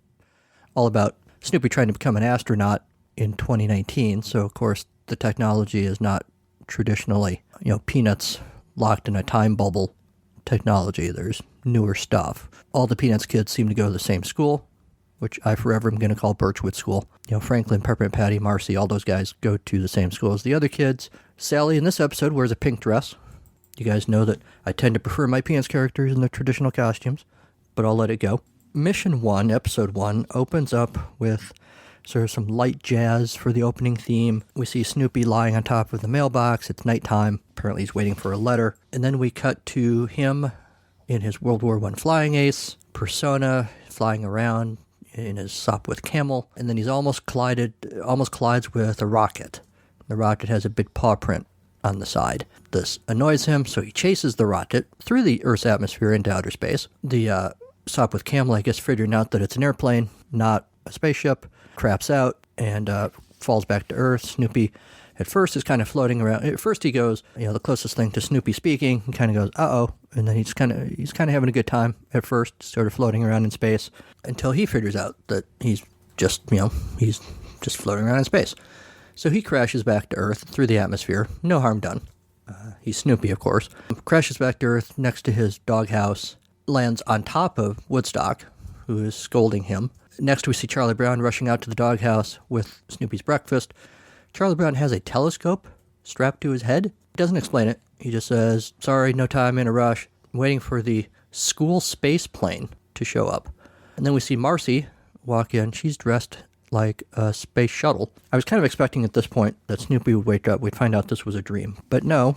A: all about Snoopy trying to become an astronaut in 2019, so of course the technology is not traditionally, Peanuts locked in a time bubble technology. There's newer stuff. All the Peanuts kids seem to go to the same school, which I forever am going to call Birchwood School. Franklin, Peppermint Patty, Marcy, all those guys go to the same school as the other kids. Sally in this episode wears a pink dress. You guys know that I tend to prefer my Peanuts characters in their traditional costumes, but I'll let it go. Mission 1, Episode 1, opens up with sort of some light jazz for the opening theme. We see Snoopy lying on top of the mailbox. It's nighttime. Apparently he's waiting for a letter. And then we cut to him in his World War I flying ace, persona, flying around in his Sopwith camel. And then he's almost collides with a rocket. The rocket has a big paw print on the side. This annoys him, so he chases the rocket through the Earth's atmosphere into outer space. The Sopwith camel, I guess, figuring out that it's an airplane, not a spaceship, craps out and falls back to Earth. Snoopy at first is kind of floating around. At first he goes, the closest thing to Snoopy speaking, he kind of goes, uh-oh, and then he's kind of having a good time at first, sort of floating around in space, until he figures out that he's just floating around in space. So he crashes back to Earth through the atmosphere, no harm done. He's Snoopy, of course. Crashes back to Earth next to his doghouse, lands on top of Woodstock, who is scolding him. Next, we see Charlie Brown rushing out to the doghouse with Snoopy's breakfast. Charlie Brown has a telescope strapped to his head. He doesn't explain it. He just says, sorry, no time, in a rush. I'm waiting for the school space plane to show up. And then we see Marcy walk in. She's dressed like a space shuttle. I was kind of expecting at this point that Snoopy would wake up. We'd find out this was a dream. But no,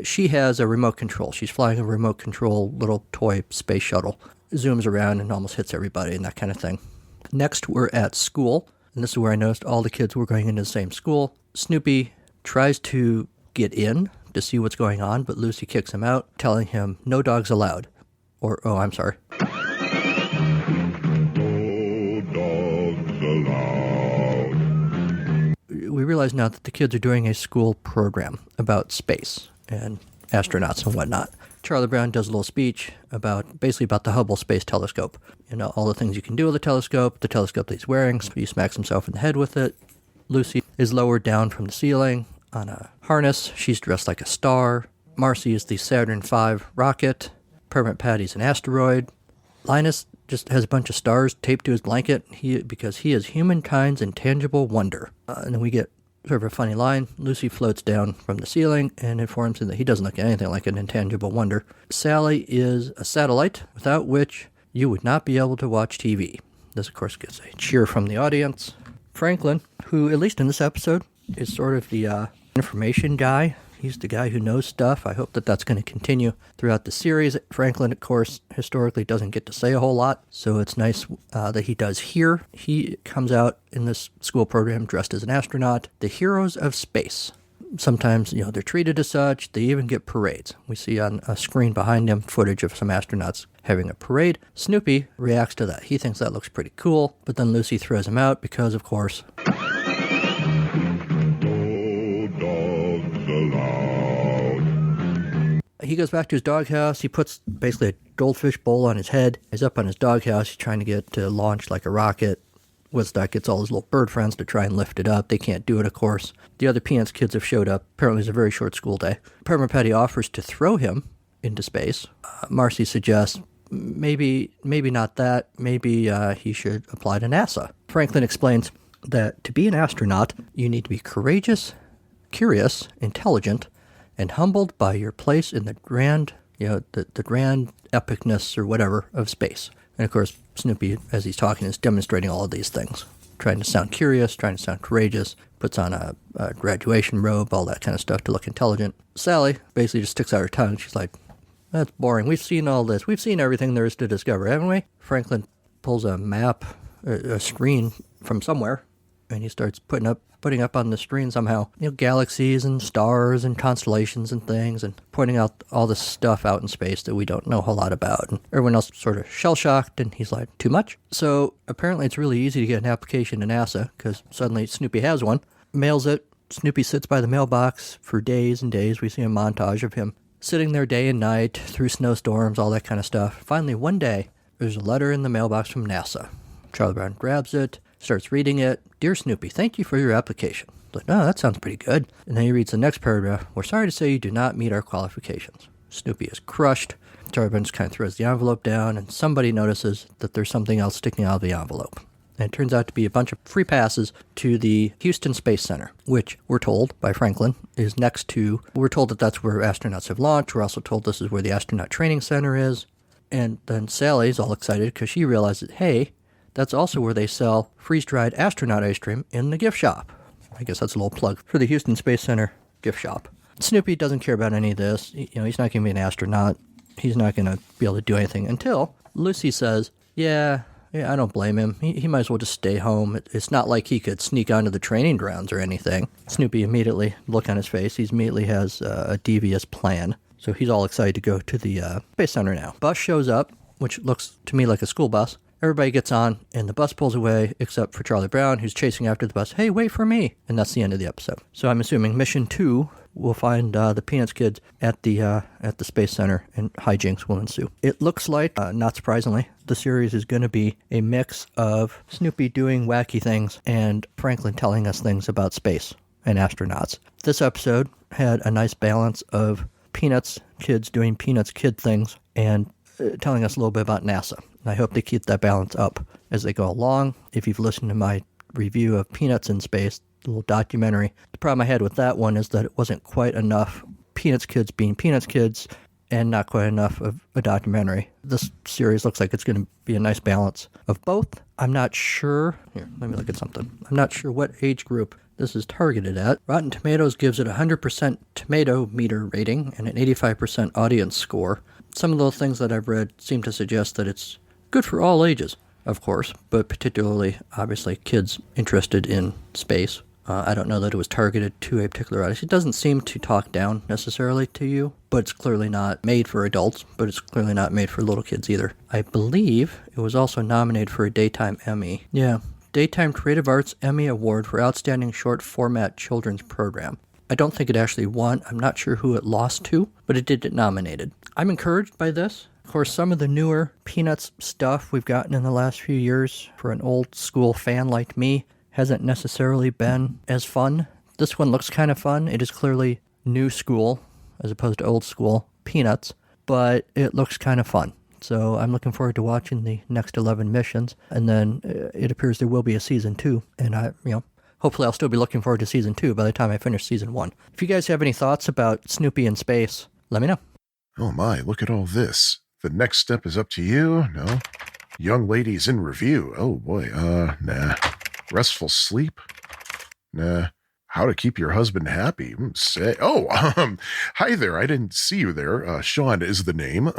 A: she has a remote control. She's flying a remote control little toy space shuttle. Zooms around and almost hits everybody and that kind of thing. Next, we're at school, and this is where I noticed all the kids were going into the same school. Snoopy tries to get in to see what's going on, but Lucy kicks him out, telling him, no dogs allowed. No dogs allowed. We realize now that the kids are doing a school program about space and astronauts and whatnot. Charlie Brown does a little speech about the Hubble Space Telescope. All the things you can do with the telescope that he's wearing, so he smacks himself in the head with it. Lucy is lowered down from the ceiling on a harness. She's dressed like a star. Marcy is the Saturn V rocket. Peppermint Patty's an asteroid. Linus just has a bunch of stars taped to his blanket because he is humankind's intangible wonder. And then we get Sort of a funny line. Lucy floats down from the ceiling and informs him that he doesn't look anything like an intangible wonder. Sally is a satellite, without which you would not be able to watch TV. This, of course, gets a cheer from the audience. Franklin, who, at least in this episode, is sort of the information guy. He's the guy who knows stuff. I hope that that's going to continue throughout the series. Franklin, of course, historically doesn't get to say a whole lot, so it's nice that he does here. He comes out in this school program dressed as an astronaut, the heroes of space. Sometimes, they're treated as such. They even get parades. We see on a screen behind him footage of some astronauts having a parade. Snoopy reacts to that. He thinks that looks pretty cool, but then Lucy throws him out because, of course, he goes back to his doghouse. He puts basically a goldfish bowl on his head. He's up on his doghouse. He's trying to get to launch like a rocket. Woodstock gets all his little bird friends to try and lift it up. They can't do it, of course. The other Peanuts kids have showed up. Apparently it's a very short school day. Parma Petty offers to throw him into space. Marcy suggests maybe not that. Maybe he should apply to NASA. Franklin explains that to be an astronaut, you need to be courageous, curious, intelligent, and humbled by your place in the grand, the grand epicness or whatever of space. And of course, Snoopy, as he's talking, is demonstrating all of these things. Trying to sound curious, trying to sound courageous, puts on a graduation robe, all that kind of stuff to look intelligent. Sally basically just sticks out her tongue. She's like, that's boring. We've seen all this. We've seen everything there is to discover, haven't we? Franklin pulls a map, a screen from somewhere, and he starts putting up on the screen somehow, galaxies and stars and constellations and things, and pointing out all this stuff out in space that we don't know a whole lot about. And everyone else sort of shell-shocked, and he's like, too much? So apparently it's really easy to get an application to NASA, because suddenly Snoopy has one, mails it. Snoopy sits by the mailbox for days and days. We see a montage of him sitting there day and night through snowstorms, all that kind of stuff. Finally, one day, there's a letter in the mailbox from NASA. Charlie Brown grabs it, starts reading it. Dear Snoopy, thank you for your application. Like, oh, that sounds pretty good. And then he reads the next paragraph. We're sorry to say you do not meet our qualifications. Snoopy is crushed. Charlie Brown just kind of throws the envelope down, and somebody notices that there's something else sticking out of the envelope. And it turns out to be a bunch of free passes to the Houston Space Center, which we're told by Franklin is next to, we're told that that's where astronauts have launched. We're also told this is where the astronaut training center is. And then Sally's all excited because she realizes, hey, that's also where they sell freeze-dried astronaut ice cream in the gift shop. I guess that's a little plug for the Houston Space Center gift shop. Snoopy doesn't care about any of this. He's not going to be an astronaut. He's not going to be able to do anything until Lucy says, yeah, I don't blame him. He might as well just stay home. It's not like he could sneak onto the training grounds or anything. Snoopy immediately, look on his face, he immediately has a devious plan. So he's all excited to go to the Space Center now. Bus shows up, which looks to me like a school bus. Everybody gets on, and the bus pulls away, except for Charlie Brown, who's chasing after the bus. Hey, wait for me! And that's the end of the episode. So I'm assuming Mission 2 will find the Peanuts kids at the Space Center, and hijinks will ensue. It looks like, not surprisingly, the series is going to be a mix of Snoopy doing wacky things and Franklin telling us things about space and astronauts. This episode had a nice balance of Peanuts kids doing Peanuts kid things and telling us a little bit about NASA. And I hope they keep that balance up as they go along. If you've listened to my review of Peanuts in Space, the little documentary, the problem I had with that one is that it wasn't quite enough Peanuts kids being Peanuts kids and not quite enough of a documentary. This series looks like it's going to be a nice balance of both. I'm not sure. Here, let me look at something. I'm not sure what age group this is targeted at. Rotten Tomatoes gives it a 100% tomato meter rating and an 85% audience score. Some of those things that I've read seem to suggest that it's good for all ages, of course, but particularly, obviously, kids interested in space. I don't know that it was targeted to a particular audience. It doesn't seem to talk down necessarily to you, but it's clearly not made for adults, but it's clearly not made for little kids either. I believe it was also nominated for a Daytime Emmy. Yeah, Daytime Creative Arts Emmy Award for Outstanding Short Format Children's Program. I don't think it actually won. I'm not sure who it lost to, but it did get nominated. I'm encouraged by this. Of course, some of the newer Peanuts stuff we've gotten in the last few years for an old school fan like me hasn't necessarily been as fun. This one looks kind of fun. It is clearly new school as opposed to old school Peanuts, but it looks kind of fun. So I'm looking forward to watching the next 11 missions, and then it appears there will be a season 2, and Hopefully I'll still be looking forward to season 2 by the time I finish season 1. If you guys have any thoughts about Snoopy in space, let me know.
B: Oh my, look at all this. The next step is up to you? No? Young ladies in review. Oh boy, nah. Restful sleep? Nah. How to keep your husband happy? Say, hi there. I didn't see you there. Sean is the name.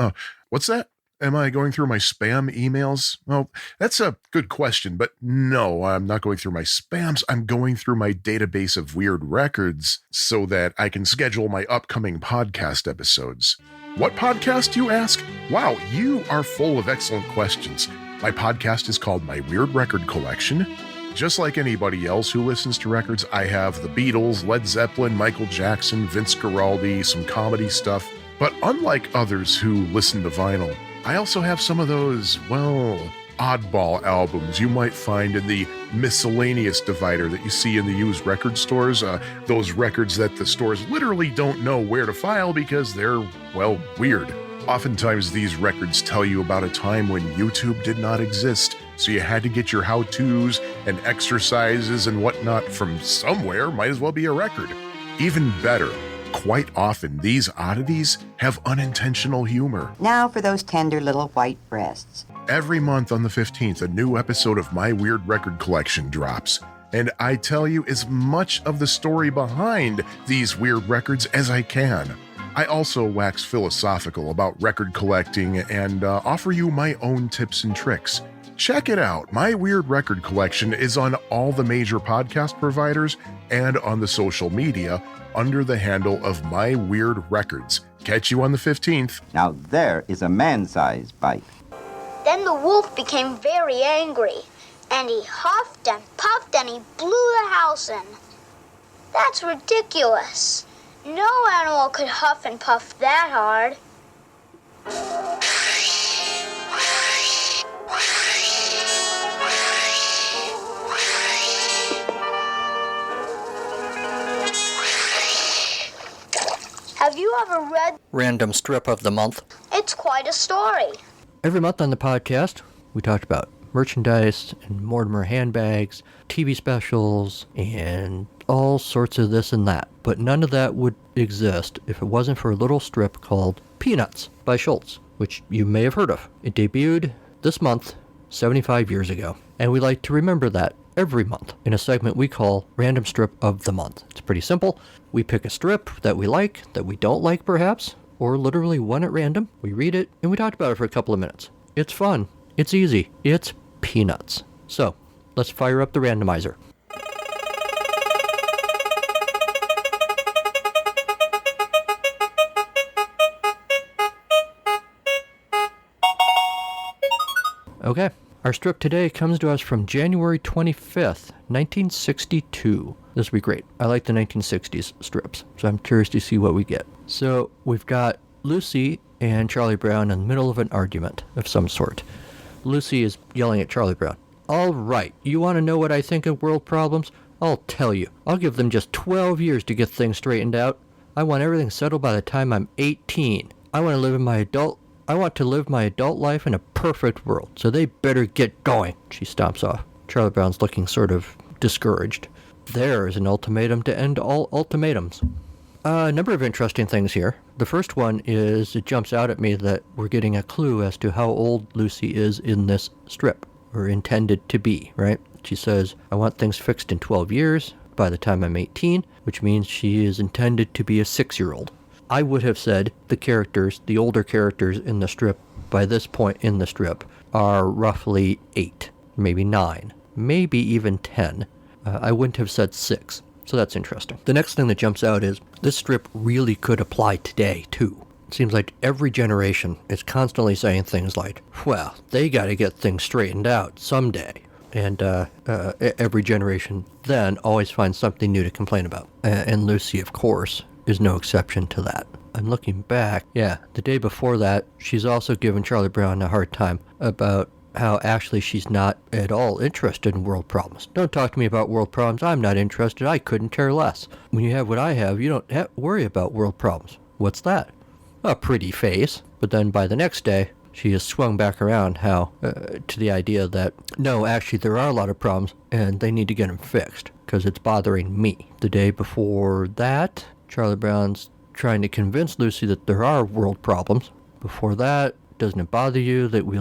B: What's that? Am I going through my spam emails? Well, that's a good question, but no, I'm not going through my spams. I'm going through my database of weird records so that I can schedule my upcoming podcast episodes. What podcast, you ask? Wow, you are full of excellent questions. My podcast is called My Weird Record Collection. Just like anybody else who listens to records, I have the Beatles, Led Zeppelin, Michael Jackson, Vince Guaraldi, some comedy stuff. But unlike others who listen to vinyl, I also have some of those, well, oddball albums you might find in the miscellaneous divider that you see in the used record stores. Those records that the stores literally don't know where to file because they're, well, weird. Oftentimes these records tell you about a time when YouTube did not exist, so you had to get your how-tos and exercises and whatnot from somewhere. Might as well be a record. Even better, quite often these oddities have unintentional humor.
F: Now for those tender little white breasts.
B: Every month on the 15th, a new episode of My Weird Record Collection drops. And I tell you as much of the story behind these weird records as I can. I also wax philosophical about record collecting and offer you my own tips and tricks. Check it out. My Weird Record Collection is on all the major podcast providers and on the social media under the handle of My Weird Records. Catch you on the 15th.
F: Now there is a man-sized bite.
D: Then the wolf became very angry, and he huffed and puffed and he blew the house in. That's ridiculous. No animal could huff and puff that hard. Have you ever read
A: Random strip of the month.
D: It's quite a story.
A: Every month on the podcast, we talked about merchandise and Mortimer handbags, TV specials, and all sorts of this and that. But none of that would exist if it wasn't for a little strip called Peanuts by Schulz, which you may have heard of. It debuted this month, 75 years ago. And we like to remember that every month in a segment we call Random Strip of the Month. It's pretty simple. We pick a strip that we like, that we don't like perhaps, or literally one at random. We read it, and we talk about it for a couple of minutes. It's fun. It's easy. It's Peanuts. So, let's fire up the randomizer. Okay, our strip today comes to us from January 25th, 1962. This will be great. I like the 1960s strips, so I'm curious to see what we get. So we've got Lucy and Charlie Brown in the middle of an argument of some sort. Lucy is yelling at Charlie Brown. All right, you want to know what I think of world problems? I'll tell you. I'll give them just 12 years to get things straightened out. I want everything settled by the time I'm 18. I want to live my adult life in a perfect world, so they better get going. She stomps off. Charlie Brown's looking sort of discouraged. There is an ultimatum to end all ultimatums. A number of interesting things here. The first one is it jumps out at me that we're getting a clue as to how old Lucy is in this strip, or intended to be, right? She says, I want things fixed in 12 years by the time I'm 18, which means she is intended to be a 6-year-old. I would have said the older characters in the strip, by this point in the strip, are roughly 8, maybe 9, maybe even 10. I wouldn't have said 6, so that's interesting. The next thing that jumps out is this strip really could apply today, too. It seems like every generation is constantly saying things like, well, they got to get things straightened out someday. And every generation then always finds something new to complain about. And Lucy, of course, is no exception to that. I'm looking back. Yeah, the day before that, she's also given Charlie Brown a hard time about how actually she's not at all interested in world problems. Don't talk to me about world problems. I'm not interested. I couldn't care less. When you have what I have, you don't worry about world problems. What's that? A pretty face. But then by the next day, she has swung back around to the idea that, no, actually there are a lot of problems and they need to get them fixed because it's bothering me. The day before that, Charlie Brown's trying to convince Lucy that there are world problems. Before that, doesn't it bother you that we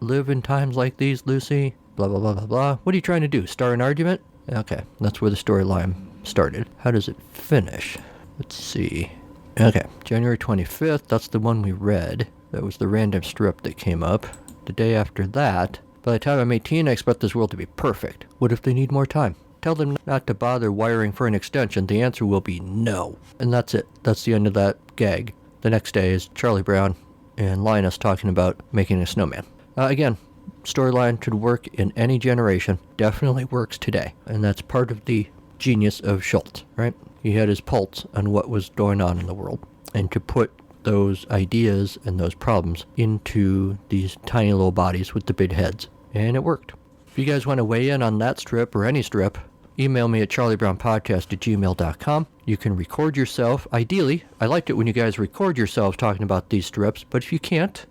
A: live in times like these, Lucy? Blah, blah, blah, blah, blah. What are you trying to do? Start an argument? Okay, that's where the storyline started. How does it finish? Let's see. Okay, January 25th, that's the one we read. That was the random strip that came up. The day after that, by the time I'm 18, I expect this world to be perfect. What if they need more time? Tell them not to bother wiring for an extension. The answer will be no. And that's it. That's the end of that gag. The next day is Charlie Brown and Linus talking about making a snowman. Again, storyline should work in any generation. Definitely works today. And that's part of the genius of Schulz, right? He had his pulse on what was going on in the world. And to put those ideas and those problems into these tiny little bodies with the big heads. And it worked. If you guys want to weigh in on that strip or any strip, email me at charliebrownpodcast@gmail.com. You can record yourself. Ideally, I liked it when you guys record yourselves talking about these strips, but if you can't,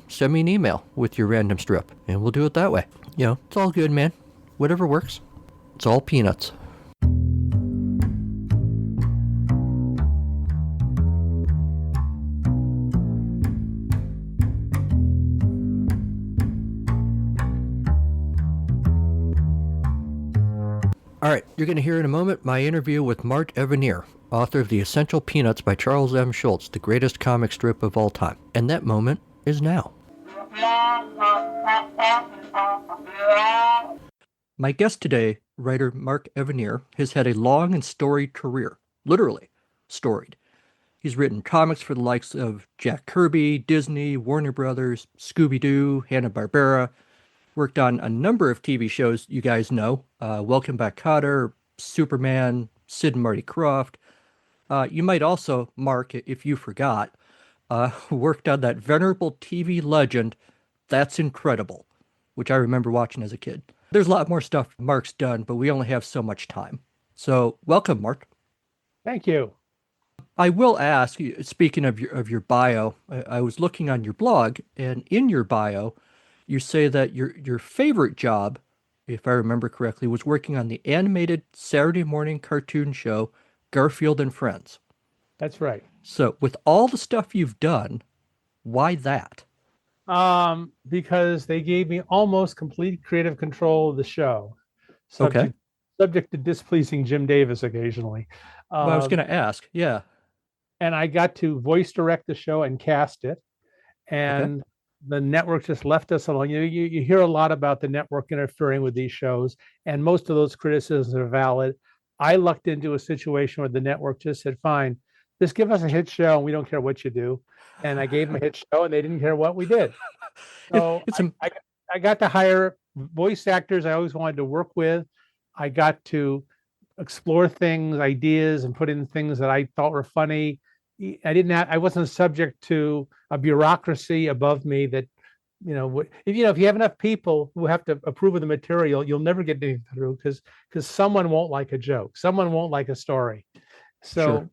A: send me an email with your random strip, and we'll do it that way. It's all good, man. Whatever works. It's all peanuts. All right, you're going to hear in a moment my interview with Mark Evanier, author of The Essential Peanuts by Charles M. Schulz, the greatest comic strip of all time. And that moment is now. My guest today, writer Mark Evanier, has had a long and storied career. Literally storied. He's written comics for the likes of Jack Kirby, Disney, Warner Brothers, Scooby-Doo, Hanna-Barbera. Worked on a number of TV shows you guys know. Welcome Back, Kotter, Superman, Sid and Marty Krofft. You might also, Mark, if you forgot, worked on that venerable TV legend, That's Incredible, which I remember watching as a kid. There's a lot more stuff Mark's done, but we only have so much time. So welcome, Mark.
G: Thank you.
A: I will ask, speaking of your bio, I was looking on your blog, and in your bio, you say that your favorite job, if I remember correctly, was working on the animated Saturday morning cartoon show Garfield and Friends.
G: That's right.
A: So with all the stuff you've done, why that?
G: Because they gave me almost complete creative control of the show. Subject to displeasing Jim Davis occasionally.
A: Well, I was going to ask, yeah.
G: And I got to voice direct the show and cast it. And the network just left us alone. You hear a lot about the network interfering with these shows, and most of those criticisms are valid. I lucked into a situation where the network just said, fine, just give us a hit show and we don't care what you do. And I gave them a hit show and they didn't care what we did. So I got to hire voice actors I always wanted to work with. I got to explore things, ideas, and put in things that I thought were funny. I wasn't subject to a bureaucracy above me that, if you have enough people who have to approve of the material, you'll never get anything through because someone won't like a joke, someone won't like a story. So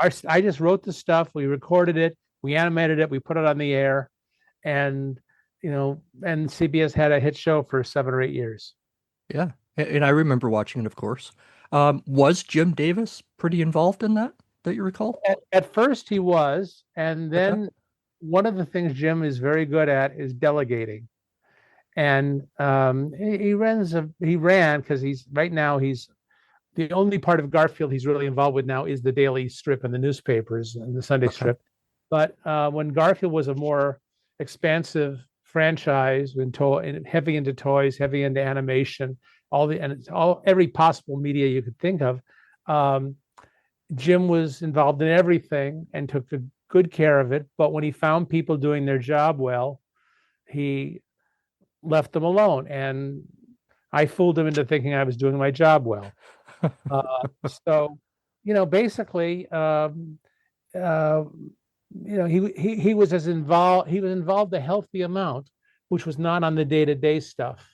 G: I just wrote the stuff, we recorded it, we animated it, we put it on the air, and CBS had a hit show for 7 or 8 years.
A: Yeah, and I remember watching it, of course. Was Jim Davis pretty involved in that you recall?
G: At first he was, and then one of the things Jim is very good at is delegating. And he ran because he's the only part of Garfield he's really involved with now is the daily strip and the newspapers and the Sunday strip. But when Garfield was a more expansive franchise, heavy into toys, heavy into animation, every possible media you could think of, Jim was involved in everything and took good care of it. But when he found people doing their job well, he left them alone. And I fooled him into thinking I was doing my job well. So, basically, he was involved. He was involved a healthy amount, which was not on the day-to-day stuff.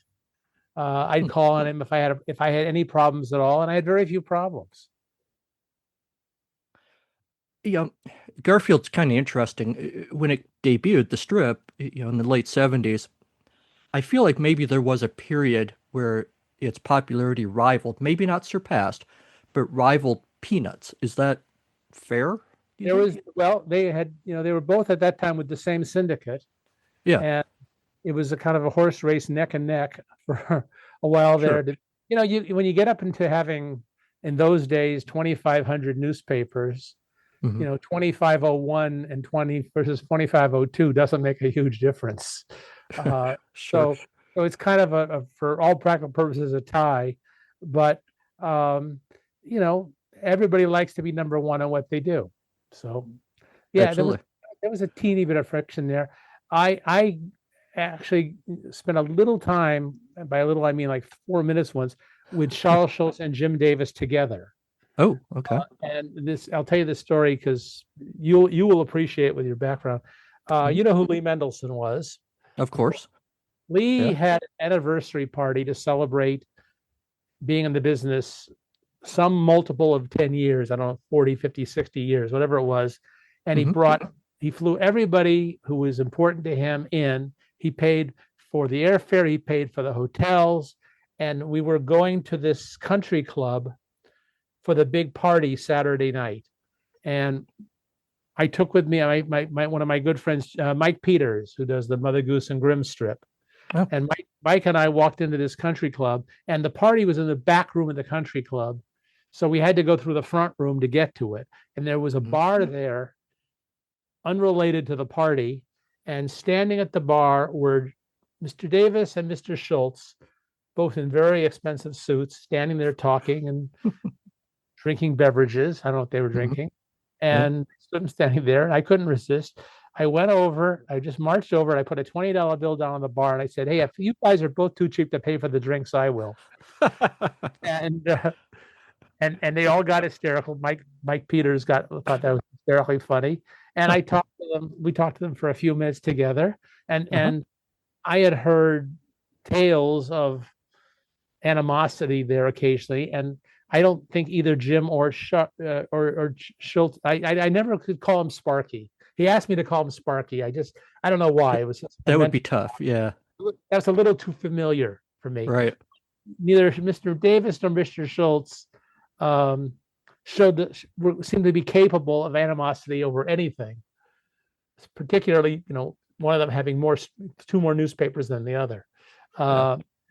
G: I'd call on him if I had any problems at all, and I had very few problems.
A: Garfield's kind of interesting. When it debuted, the strip, in the late 70s, I feel like maybe there was a period where its popularity rivaled, maybe not surpassed, but rivaled Peanuts. Is that fair?
G: There was, well, they had, they were both at that time with the same syndicate.
A: Yeah.
G: And it was a kind of a horse race neck and neck for a while there.
A: Sure.
G: When you get up into having, in those days, 2,500 newspapers, 2501 and 20 versus 2502 doesn't make a huge difference.
A: Sure.
G: So it's kind of a for all practical purposes, a tie, but everybody likes to be number one on what they do. So yeah,
A: Absolutely.
G: there was a teeny bit of friction there. I actually spent a little time, and by a little I mean like 4 minutes once, with Charles Schulz and Jim Davis together.
A: Oh, okay.
G: And this, I'll tell you this story because you will appreciate it with your background. You know who Lee Mendelsohn was?
A: Of course.
G: Lee had an anniversary party to celebrate being in the business some multiple of 10 years. I don't know, 40, 50, 60 years, whatever it was. And he flew everybody who was important to him in. He paid for the airfare, he paid for the hotels. And we were going to this country club for the big party Saturday night. And I took with me one of my good friends, Mike Peters, who does the Mother Goose and Grimm strip.
A: Oh.
G: And Mike and I walked into this country club, and the party was in the back room of the country club. So we had to go through the front room to get to it. And there was a bar there, unrelated to the party. And standing at the bar were Mr. Davis and Mr. Schulz, both in very expensive suits, standing there talking and drinking beverages. I don't know what they were drinking. And I'm standing there, and I couldn't resist. I went over, I just marched over, and I put a $20 bill down on the bar, and I said, "Hey, if you guys are both too cheap to pay for the drinks, I will." and they all got hysterical. Mike Peters thought that was hysterically funny. And I talked to them. We talked to them for a few minutes together, and I had heard tales of animosity there occasionally, and I don't think either Jim or Schulz. I never could call him Sparky. He asked me to call him Sparky. I don't know why. It was
A: that would be tough. Yeah,
G: that's a little too familiar for me.
A: Right.
G: Neither Mr. Davis nor Mr. Schulz seemed to be capable of animosity over anything. Particularly, one of them having two more newspapers than the other.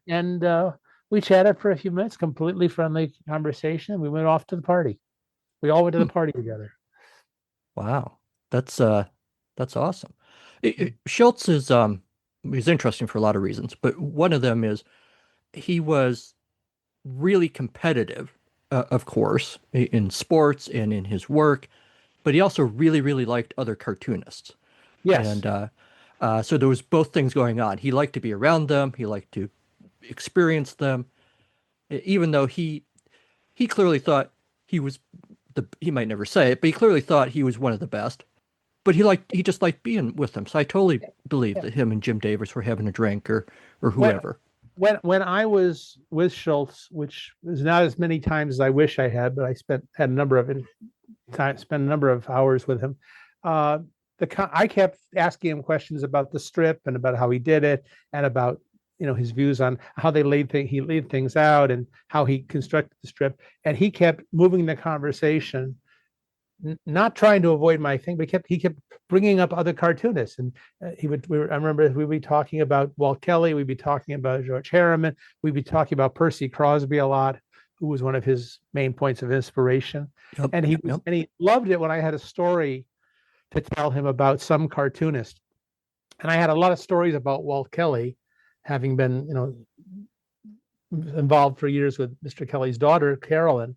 G: And we chatted for a few minutes, completely friendly conversation. We went off to the party. We all went to the party together.
A: Wow. That's awesome. Schultz is he's interesting for a lot of reasons, but one of them is he was really competitive, of course, in sports and in his work, but he also really, really liked other cartoonists.
G: Yes.
A: And so there was both things going on. He liked to be around them. He liked to experience them, even though he clearly thought he was he might never say it, but he clearly thought he was one of the best. But he just liked being with them. So I totally believe that him and Jim Davis were having a drink or whoever.
G: When I was with Schulz, which was not as many times as I wish I had, but I spent a number of hours with him. I kept asking him questions about the strip and about how he did it, and about his views on how he laid things out and how he constructed the strip. And he kept moving the conversation, not trying to avoid my thing, but he kept bringing up other cartoonists. And I remember we'd be talking about Walt Kelly, we'd be talking about George Harriman, we'd be talking about Percy Crosby a lot, who was one of his main points of inspiration. Yep. And he loved it when I had a story to tell him about some cartoonist. And I had a lot of stories about Walt Kelly, having been, involved for years with Mr. Kelly's daughter, Carolyn.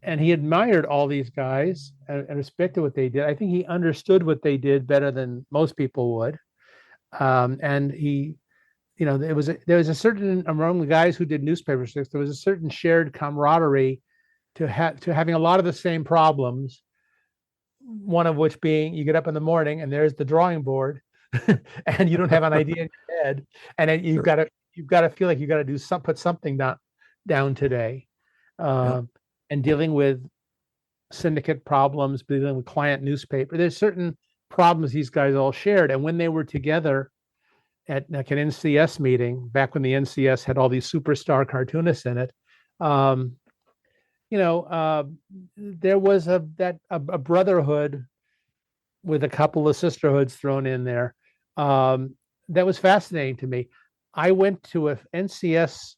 G: And he admired all these guys and respected what they did. I think he understood what they did better than most people would. And he, there was a certain, among the guys who did newspaper strips, there was a certain shared camaraderie to having a lot of the same problems. One of which being, you get up in the morning and there's the drawing board, and you don't have an idea in your head, and then you've got to feel like you got to put something down today. And dealing with syndicate problems, dealing with client newspaper. There's certain problems these guys all shared. And when they were together at like an NCS meeting, back when the NCS had all these superstar cartoonists in it, there was a brotherhood with a couple of sisterhoods thrown in there. That was fascinating to me. I went to a NCS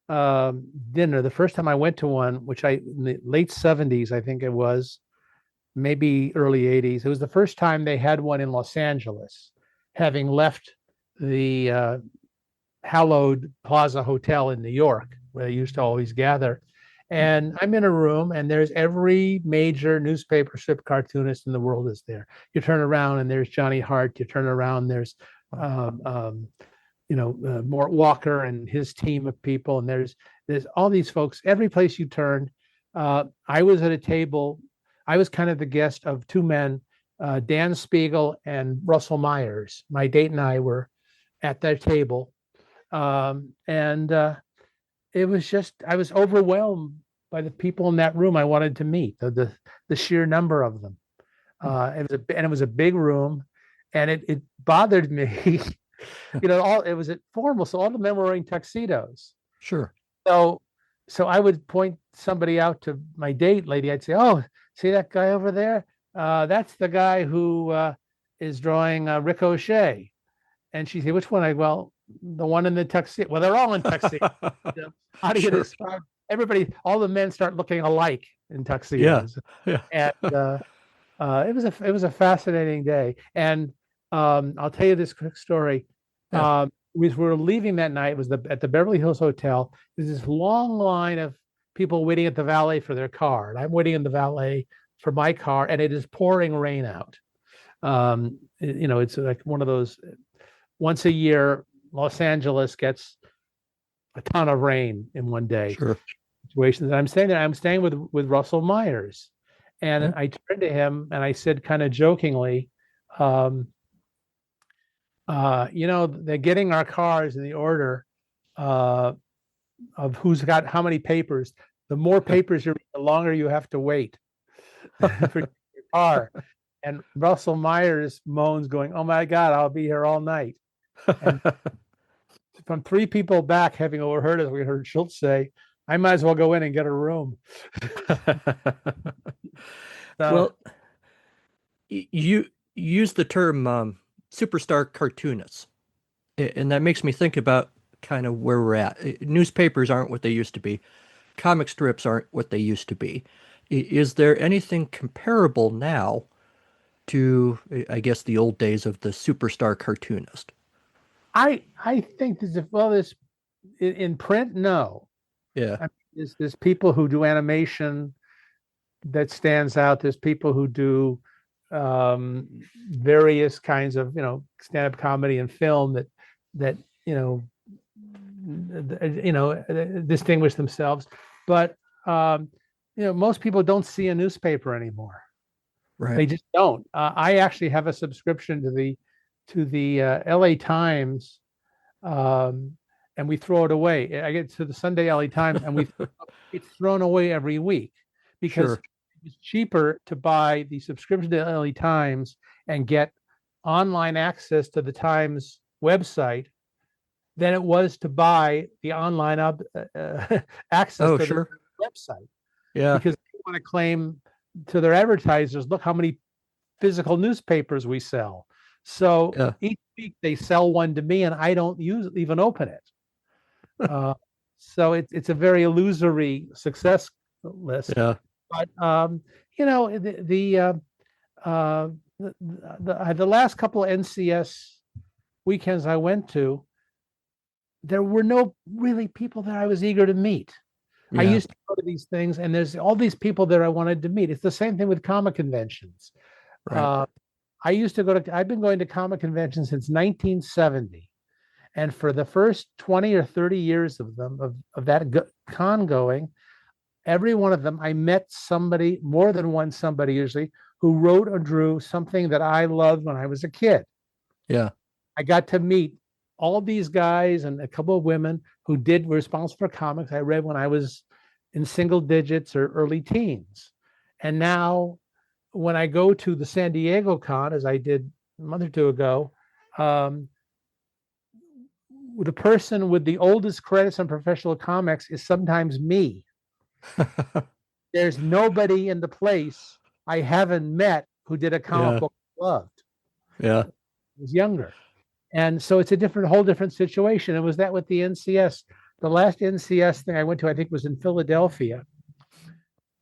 G: dinner the first time I went to one, which in the late 70s, I think it was, maybe early 80s. It was the first time they had one in Los Angeles, having left the hallowed Plaza Hotel in New York, where they used to always gather. And I'm in a room, and there's every major newspaper strip cartoonist in the world is there. You turn around, and there's Johnny Hart. You turn around, there's Mort Walker and his team of people, and there's all these folks. Every place you turned, I was at a table. I was kind of the guest of two men, Dan Spiegel and Russell Myers. My date and I were at their table, and it was just, I was overwhelmed by the people in that room I wanted to meet, the sheer number of them. It was a big room, and it bothered me. It was formal, so all the men were wearing tuxedos.
A: Sure.
G: So I would point somebody out to my date lady. I'd say, "Oh, see that guy over there? That's the guy who is drawing Ricochet." And she'd say, "Which one?" Well, the one in the tuxedo. Well, they're all in tuxedo. How do you describe? Everybody, all the men start looking alike in tuxedos.
A: Yeah.
G: And it was a fascinating day. And I'll tell you this quick story.
A: Yeah.
G: We were leaving that night. It was at the Beverly Hills Hotel. There's this long line of people waiting at the valet for their car, and I'm waiting in the valet for my car, and it is pouring rain out. It's like one of those, once a year, Los Angeles gets a ton of rain in one day.
A: Sure.
G: Situations. And I'm staying there. I'm staying with Russell Myers, and I turned to him and I said, kind of jokingly, they're getting our cars in the order of who's got how many papers. The more papers you read, the longer you have to wait for your car. And Russell Myers moans, going, "Oh my God, I'll be here all night." And from three people back, having overheard it, we heard Schulz say, "I might as well go in and get a room."
A: Well, you use the term superstar cartoonists, and that makes me think about kind of where we're at. Newspapers aren't what they used to be. Comic strips aren't what they used to be. Is there anything comparable now to, I guess, the old days of the superstar cartoonist?
G: I think there's in print, no.
A: Yeah.
G: I mean, there's people who do animation that stands out. There's people who do various kinds of stand-up comedy and film that distinguish themselves. But most people don't see a newspaper anymore.
A: Right.
G: They just don't. I actually have a subscription to the LA Times, and we throw it away. I get to the Sunday LA Times, and it's thrown away every week because it's cheaper to buy the subscription to LA Times and get online access to the Times website than it was to buy the online access to the website.
A: Yeah.
G: Because they want to claim to their advertisers, look how many physical newspapers we sell. So each week they sell one to me, and I don't even open it. So it's a very illusory success list.
A: Yeah.
G: But the last couple of NCS weekends I went to, there were no really people that I was eager to meet. Yeah. I used to go to these things, and there's all these people there I wanted to meet. It's the same thing with comic conventions. Right. I've been going to comic conventions since 1970. And for the first 20 or 30 years of that con going, every one of them, I met somebody, more than one somebody usually, who wrote or drew something that I loved when I was a kid.
A: Yeah.
G: I got to meet all these guys and a couple of women who were responsible for comics I read when I was in single digits or early teens. And now when I go to the San Diego con, as I did a month or two ago, the person with the oldest credits on professional comics is sometimes me. There's nobody in the place I haven't met who did a comic book I loved.
A: Yeah.
G: I was younger. And so it's a whole different situation. It was that with the NCS. The last NCS thing I went to, I think, was in Philadelphia.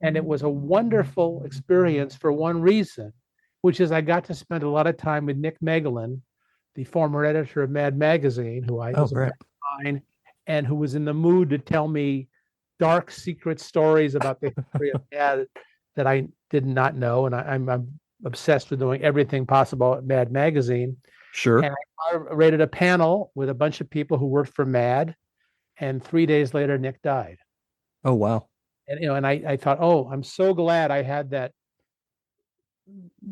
G: And it was a wonderful experience for one reason, which is I got to spend a lot of time with Nick Megalin, the former editor of Mad Magazine, who I was a friend of mine, and who was in the mood to tell me dark secret stories about the history of Mad that I did not know. And I'm obsessed with doing everything possible at Mad Magazine.
A: Sure.
G: And I rated a panel with a bunch of people who worked for Mad. And 3 days later, Nick died.
A: Oh, wow.
G: And I thought, oh, I'm so glad I had that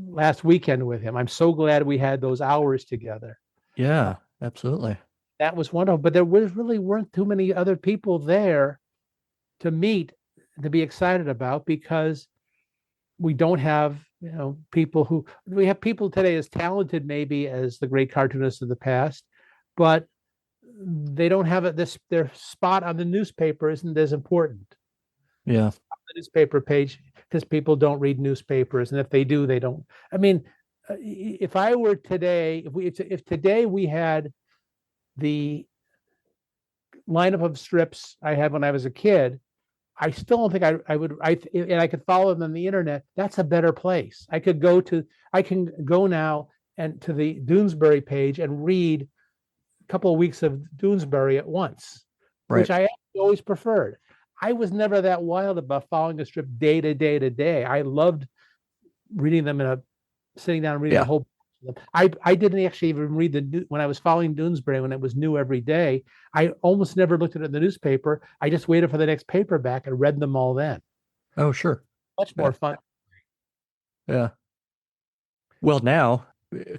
G: last weekend with him. I'm so glad we had those hours together.
A: Yeah, absolutely.
G: That was wonderful. But there really weren't too many other people there to meet, to be excited about, because we don't have, we have people today as talented maybe as the great cartoonists of the past, but they don't have their spot on the newspaper isn't as important.
A: Yeah.
G: On the newspaper page, because people don't read newspapers, and if they do, they don't. I mean, if I were today, if today we had the lineup of strips I had when I was a kid, I still don't think I would. And I could follow them on the internet. That's a better place. I can go now and to the Doonesbury page and read a couple of weeks of Doonesbury at once, which I always preferred. I was never that wild about following a strip day to day to day. I loved reading them sitting down and reading a whole. I didn't actually even read when I was following Doonesbury when it was new every day. I almost never looked at it in the newspaper. I just waited for the next paperback and read them all then.
A: Oh, sure.
G: Much more fun.
A: Yeah. Well, now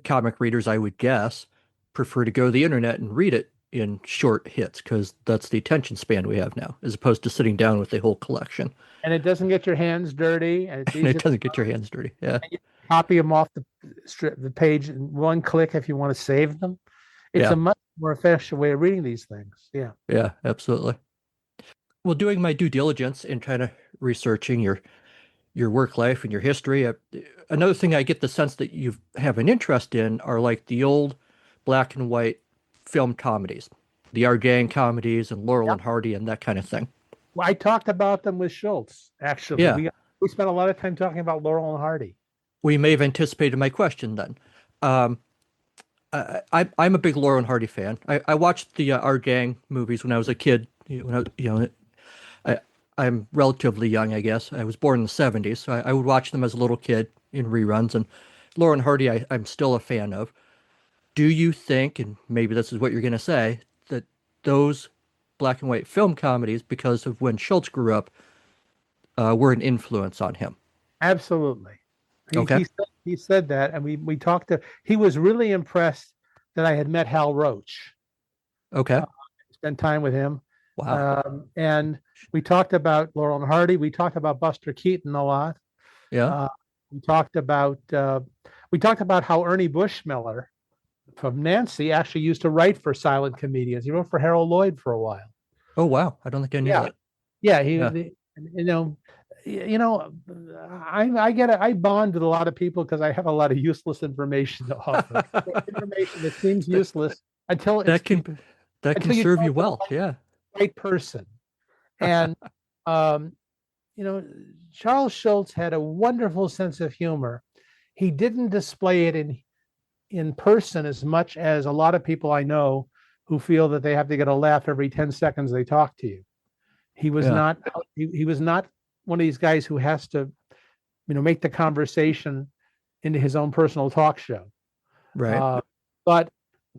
A: comic readers, I would guess, prefer to go to the internet and read it in short hits, because that's the attention span we have now, as opposed to sitting down with a whole collection.
G: And it doesn't get your hands dirty. And
A: it doesn't get your hands dirty. Yeah.
G: And you copy them off the page in one click if you want to save them. It's a much more efficient way of reading these things. Yeah.
A: Yeah, absolutely. Well, doing my due diligence and kind of researching your work life and your history, another thing I get the sense that you have an interest in are like the old black and white film comedies, the Our Gang comedies and Laurel and Hardy and that kind of thing.
G: Well, I talked about them with Schulz, actually.
A: Yeah.
G: We spent a lot of time talking about Laurel and Hardy.
A: We may have anticipated my question then. I'm a big Laurel and Hardy fan. I watched the Our Gang movies when I was a kid. I'm relatively young, I guess. I was born in the 70s, so I would watch them as a little kid in reruns. And Laurel and Hardy, I'm still a fan of. Do you think, and maybe this is what you're going to say, that those black and white film comedies, because of when Schulz grew up, were an influence on him?
G: Absolutely.
A: Okay.
G: He said that, and we talked he was really impressed that I had met Hal Roach.
A: Okay.
G: Spent time with him.
A: Wow.
G: And we talked about Laurel and Hardy. We talked about Buster Keaton a lot.
A: Yeah.
G: We talked about how Ernie Bushmiller from Nancy actually used to write for silent comedians. He wrote for Harold Lloyd for a while.
A: Oh, wow. I don't think I knew that.
G: Yeah. I bond with a lot of people because I have a lot of useless information to offer. Information that seems useless until
A: that can serve you well. Yeah.
G: Right person. And Charles Schulz had a wonderful sense of humor. He didn't display it in person as much as a lot of people I know who feel that they have to get a laugh every 10 seconds they talk to you. He was not one of these guys who has to make the conversation into his own personal talk show.
A: Right.
G: But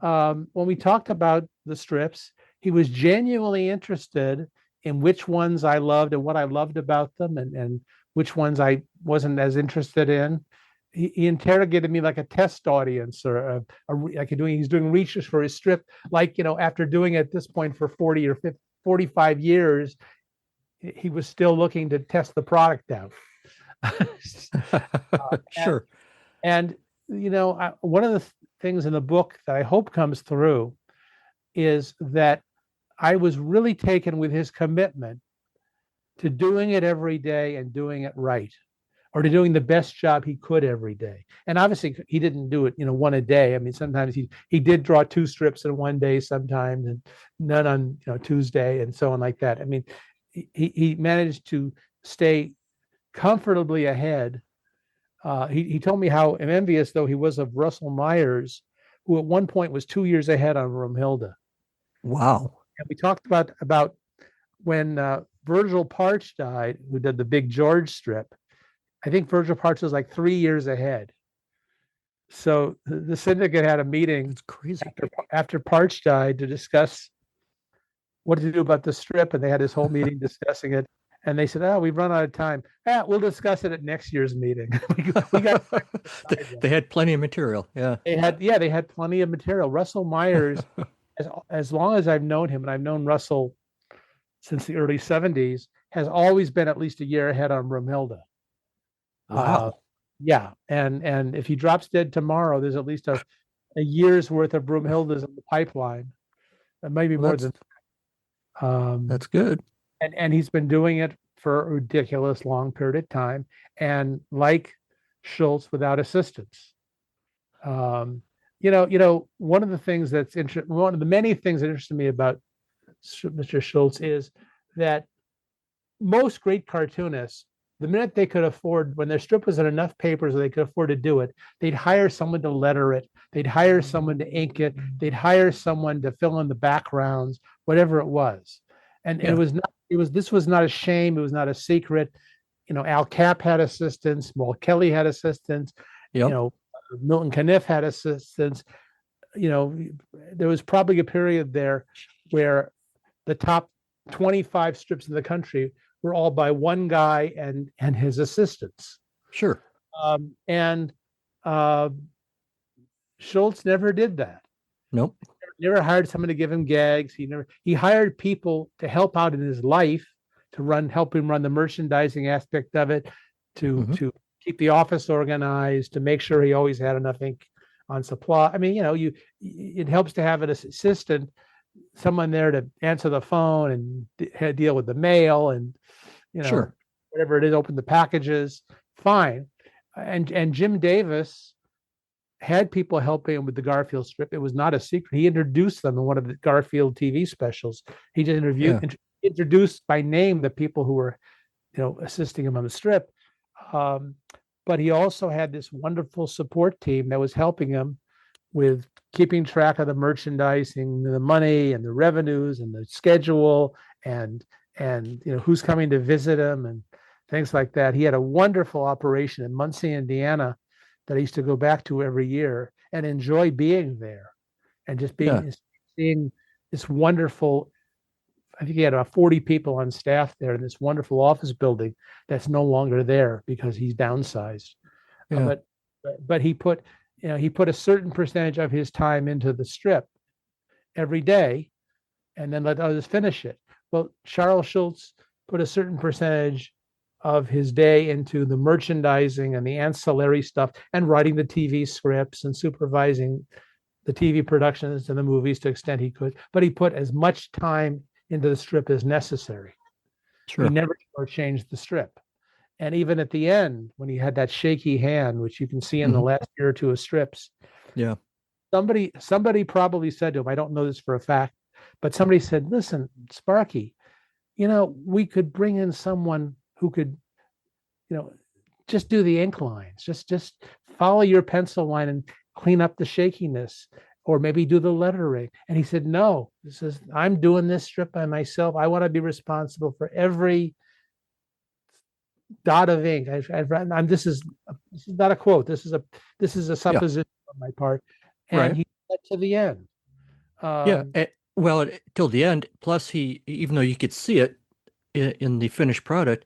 G: when we talked about the strips, he was genuinely interested in which ones I loved and what I loved about them, and which ones I wasn't as interested in. He interrogated me like a test audience, or he's doing research for his strip. After doing it at this point for 40 or 50, 45 years, he was still looking to test the product out.
A: Sure.
G: And one of the things in the book that I hope comes through is that I was really taken with his commitment to doing it every day and doing it right, or to doing the best job he could every day. And obviously he didn't do it, one a day. I mean, sometimes he did draw 2 strips in one day sometimes, and none on Tuesday, and so on like that. I mean, he managed to stay comfortably ahead. He told me how envious though he was of Russell Myers, who at one point was 2 years ahead on Broomhilda.
A: Wow.
G: And we talked about when Virgil Parch died, who did the Big George strip. I think Virgil Parch was like 3 years ahead. So the syndicate had a meeting.
A: That's crazy.
G: After Parch died to discuss what to do about the strip, and they had this whole meeting discussing it. And they said, "Oh, we've run out of time. We'll discuss it at next year's meeting." we got.
A: They had plenty of material. Yeah.
G: They had plenty of material. Russell Myers, as long as I've known him, and I've known Russell since the early 70s, has always been at least a year ahead on Broomhilda.
A: Wow.
G: Yeah, and if he drops dead tomorrow, there's at least a year's worth of Broomhildas in the pipeline. Maybe more than.
A: That's good.
G: And he's been doing it for a ridiculous long period of time, and like Schulz, without assistance. One of the things that's one of the many things that interested me about Mr. Schulz is that most great cartoonists, the minute they could afford, when their strip was in enough papers where they could afford to do it, they'd hire someone to letter it, they'd hire someone to ink it, they'd hire someone to fill in the backgrounds, whatever it was. And this was not a shame. It was not a secret. Al Capp had assistants. Walt Kelly had assistants.
A: Yep.
G: Milton Caniff had assistants. There was probably a period there where the top 25 strips in the country were all by one guy and his assistants.
A: Sure.
G: Schulz never did that.
A: Nope.
G: Never hired someone to give him gags. He hired people to help out in his life, to help him run the merchandising aspect of it, to keep the office organized, to make sure he always had enough ink on supply. I mean, it helps to have an assistant, someone there to answer the phone and deal with the mail and
A: Sure.
G: whatever it is, open the packages. Fine. And Jim Davis had people helping him with the Garfield strip. It was not a secret. He introduced them in one of the Garfield TV specials. He just introduced by name the people who were, assisting him on the strip. But he also had this wonderful support team that was helping him with keeping track of the merchandising, the money and the revenues and the schedule and who's coming to visit him and things like that. He had a wonderful operation in Muncie, Indiana, that I used to go back to every year and enjoy being there and just seeing this wonderful, I think he had about 40 people on staff there in this wonderful office building that's no longer there because he's downsized.
A: Yeah.
G: But he put a certain percentage of his time into the strip every day and then let others finish it. Well, Charles Schulz put a certain percentage of his day into the merchandising and the ancillary stuff and writing the TV scripts and supervising the TV productions and the movies to the extent he could. But he put as much time into the strip as necessary.
A: Sure.
G: He never changed the strip. And even at the end, when he had that shaky hand, which you can see in the last year or two of strips,
A: yeah,
G: somebody probably said to him, I don't know this for a fact, but somebody said, "Listen, Sparky, we could bring in someone who could, just do the ink lines, just follow your pencil line and clean up the shakiness, or maybe do the lettering." And he said, "No, I'm doing this strip by myself. I want to be responsible for every dot of ink." This is not a quote. This is a supposition on my part. And he got to the end.
A: Till the end. Plus, even though you could see it in the finished product,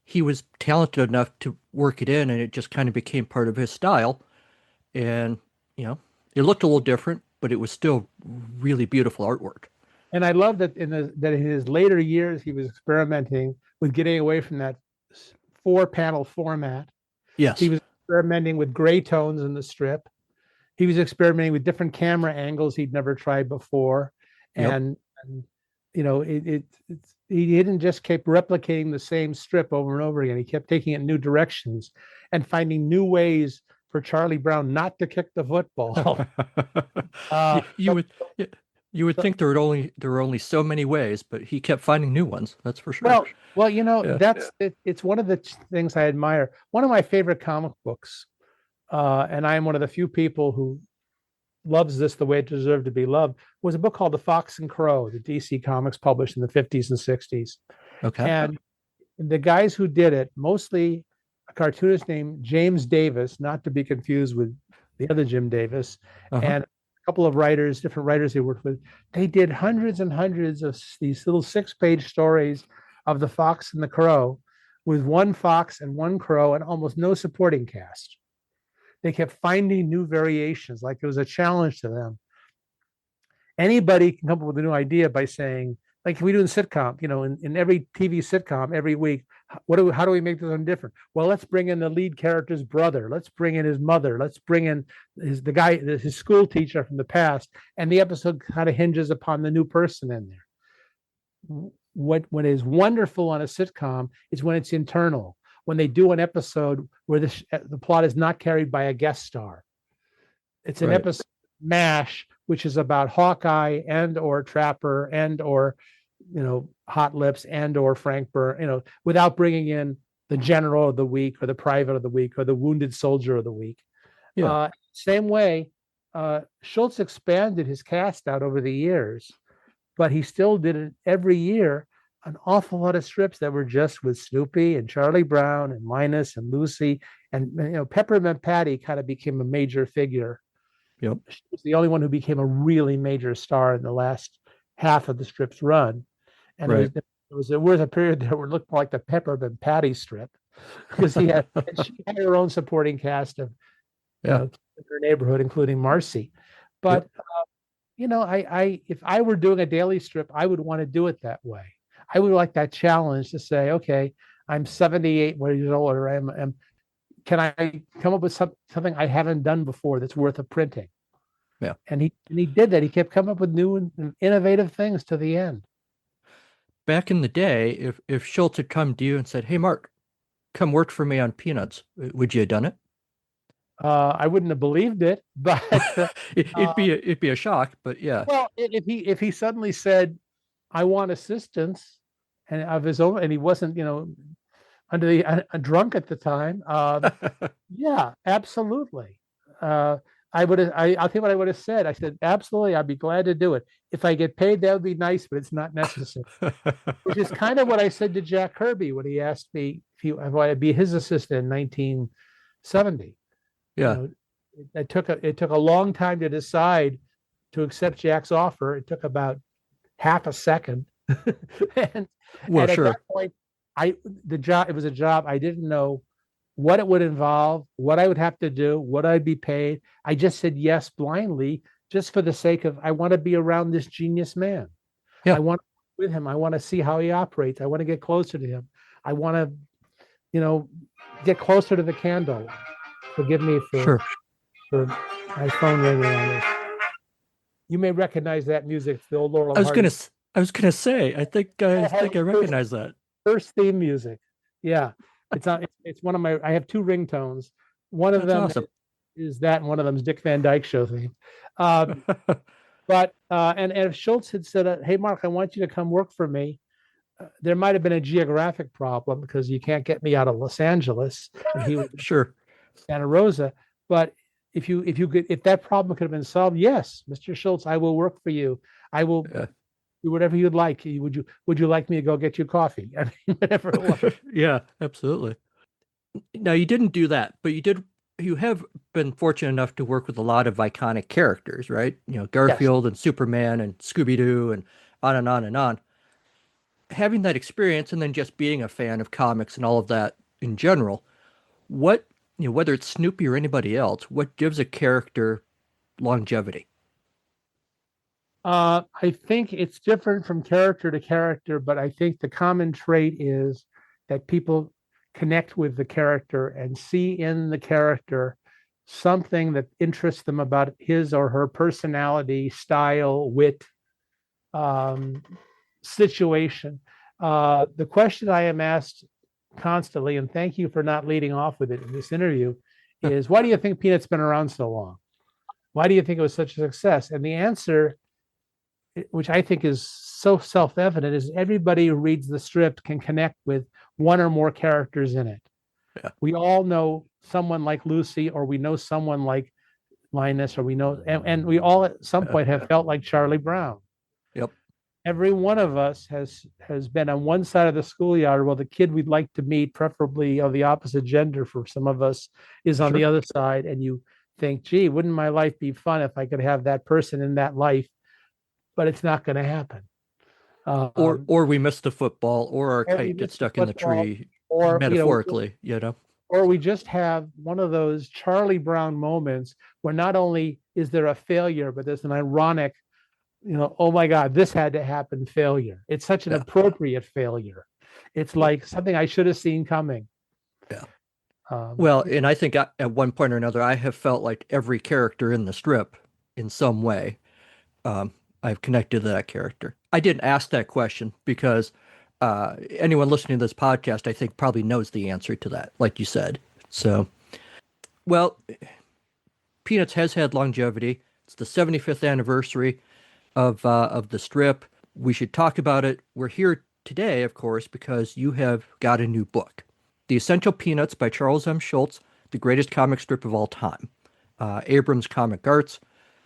A: he was talented enough to work it in, and it just kind of became part of his style. And it looked a little different, but it was still really beautiful artwork.
G: And I love that in his later years, he was experimenting with getting away from that 4-panel format.
A: Yes.
G: He was experimenting with gray tones in the strip. He was experimenting with different camera angles he'd never tried before.
A: Yep.
G: And you know, he didn't just keep replicating the same strip over and over again. He kept taking it in new directions and finding new ways for Charlie Brown not to kick the football.
A: You would think there were only so many ways, but he kept finding new ones. That's for sure.
G: Well, you know,
A: Yeah.
G: it's one of the things I admire. One of my favorite comic books, and I am one of the few people who loves this the way it deserved to be loved, was a book called The Fox and Crow, the DC Comics published in the 50s and 60s.
A: Okay.
G: And the guys who did it, mostly a cartoonist named James Davis, not to be confused with the other Jim Davis, and a couple of writers, different writers they worked with, they did hundreds and hundreds of these little 6-page stories of the Fox and the Crow with one fox and one crow and almost no supporting cast. They kept finding new variations, like it was a challenge to them. Anybody can come up with a new idea by saying, like we do in sitcom, you know, in every TV sitcom every week, how do we make this one different? Well, let's bring in the lead character's brother. Let's bring in his mother. Let's bring in his school teacher from the past. And the episode kind of hinges upon the new person in there. What is wonderful on a sitcom is when it's internal, when they do an episode where the plot is not carried by a guest star. It's an episode, MASH, which is about Hawkeye and or Trapper and or, you know, Hot Lips and or Frank Burr, you know, without bringing in the general of the week or the private of the week or the wounded soldier of the week. Yeah. Same way, Schulz expanded his cast out over the years, but he still did it every year. An awful lot of strips that were just with Snoopy and Charlie Brown and Linus and Lucy, and you know, Peppermint Patty kind of became a major figure.
A: Yep.
G: She was the only one who became a really major star in the last half of the strip's run. And there was a period that would look like the Peppermint Patty strip, because she had her own supporting cast of her neighborhood, including Marcy. But you know, if I were doing a daily strip, I would want to do it that way. I would like that challenge to say, okay, I'm 78 years old, or can I come up with something I haven't done before that's worth a printing?
A: Yeah.
G: And he did that. He kept coming up with new and innovative things to the end.
A: Back in the day, if Schulz had come to you and said, "Hey, Mark, come work for me on Peanuts," would you have done it?
G: I wouldn't have believed it, but
A: it'd be a shock. But yeah.
G: Well, if he suddenly said, "I want assistance," and of his own, and he wasn't, you know, under the drunk at the time, yeah, absolutely. I'll tell you what I would have said. I said, absolutely, I'd be glad to do it. If I get paid, that would be nice, but it's not necessary. Which is kind of what I said to Jack Kirby when he asked me if I'd be his assistant in 1970.
A: Yeah.
G: You know, it took a long time to decide to accept Jack's offer. It took about half a second. and at that point, it was a job I didn't know what it would involve, what I would have to do, what I'd be paid. I just said yes blindly, just for the sake of, I want to be around this genius man.
A: Yeah.
G: I want to be with him. I want to see how he operates. I want to get closer to him. I want to, you know, get closer to the candle. Forgive me for my phone ringing on this. You may recognize that music, Phil. Laurel.
A: I was gonna say. I think I recognize that.
G: First theme music. Yeah, it's one of my. I have 2 ringtones. One of them is that, and one of them is Dick Van Dyke Show theme. But if Schulz had said, "Hey, Mark, I want you to come work for me," there might have been a geographic problem because you can't get me out of Los Angeles. And he was Santa Rosa. But if that problem could have been solved, yes, Mr. Schulz, I will work for you. I will do whatever you'd like. Would you like me to go get you coffee? I mean, whatever it was.
A: Yeah, absolutely. Now, you didn't do that, but you have been fortunate enough to work with a lot of iconic characters, right? You know, Garfield and Superman and Scooby-Doo and on and on and on. Having that experience and then just being a fan of comics and all of that in general, what, you know, whether it's Snoopy or anybody else, what gives a character longevity?
G: I think it's different from character to character, but I think the common trait is that people connect with the character and see in the character something that interests them about his or her personality, style, wit, situation. The question I am asked constantly, and thank you for not leading off with it in this interview, is why do you think Peanuts been around so long? Why do you think it was such a success? And the answer, which I think is so self-evident, is everybody who reads the strip can connect with one or more characters in it.
A: Yeah.
G: We all know someone like Lucy, or we know someone like Linus, or we know, and we all at some point have felt like Charlie Brown.
A: Yep.
G: Every one of us has been on one side of the schoolyard. Well, the kid we'd like to meet, preferably of the opposite gender for some of us, is on the other side. And you think, gee, wouldn't my life be fun if I could have that person in that life? But it's not going to happen.
A: Or we miss the football, or our kite gets stuck in the tree, or metaphorically,
G: Or we just have one of those Charlie Brown moments where not only is there a failure, but there's an ironic, oh my God, this had to happen failure. It's such an appropriate failure. It's like something I should have seen coming.
A: Yeah. Well, and I think at one point or another, I have felt like every character in the strip in some way, I've connected to that character. I didn't ask that question because anyone listening to this podcast, I think, probably knows the answer to that, like you said. So, well, Peanuts has had longevity. It's the 75th anniversary of the strip. We should talk about it. We're here today, of course, because you have got a new book, The Essential Peanuts by Charles M. Schulz, the greatest comic strip of all time. Abrams Comic Arts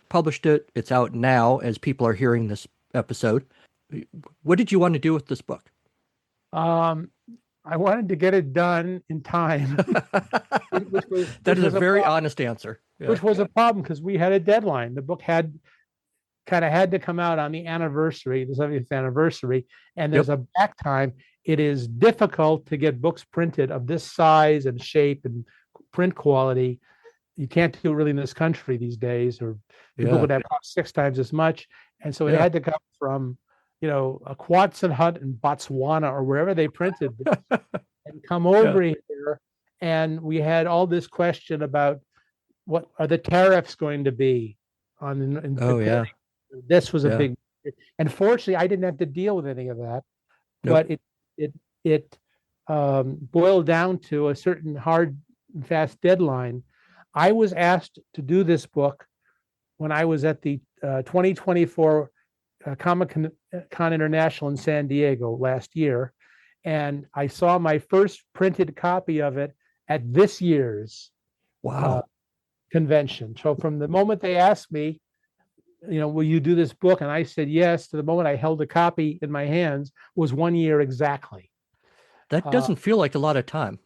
A: published it. It's out now as people are hearing this episode. What did you want to do with this book?
G: I wanted to get it done in time.
A: That is a very honest answer. Yeah.
G: Which was a problem because we had a deadline. The book had to come out on the anniversary, the 70th anniversary, and there's a back time. It is difficult to get books printed of this size and shape and print quality. You can't do it really in this country these days, or the book would have cost 6 times as much. And so it had to come from, a Quonset hut in Botswana or wherever they printed this, and come over here. And we had all this question about what are the tariffs going to be on. This was a big, and fortunately I didn't have to deal with any of that, but it boiled down to a certain hard and fast deadline. I was asked to do this book when I was at the 2024 Comic-Con International in San Diego last year, and I saw my first printed copy of it at this year's convention. So from the moment they asked me, will you do this book? And I said yes, to the moment I held a copy in my hands was 1 year exactly.
A: That doesn't feel like a lot of time.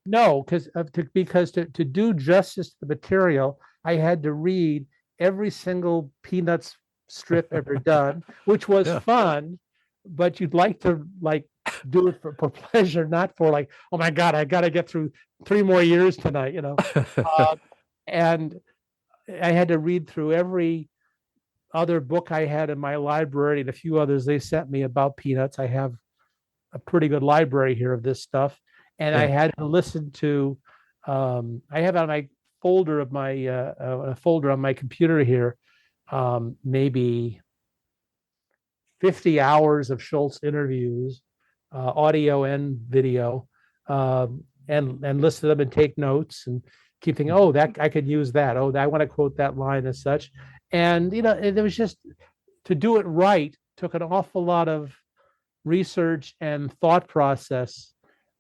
G: No, because to do justice to the material, I had to read every single Peanuts strip ever done, which was fun, but you'd like to do it for pleasure, not for oh my God, I got to get through 3 more years tonight, and I had to read through every other book I had in my library and a few others they sent me about Peanuts. I have a pretty good library here of this stuff. And I had to listen to, I have on my folder of my, a folder on my computer here, maybe 50 hours of Schulz interviews, audio and video, and listen to them and take notes and keep thinking, that I could use that. I want to quote that line as such. And, it was just, to do it right, took an awful lot of research and thought process.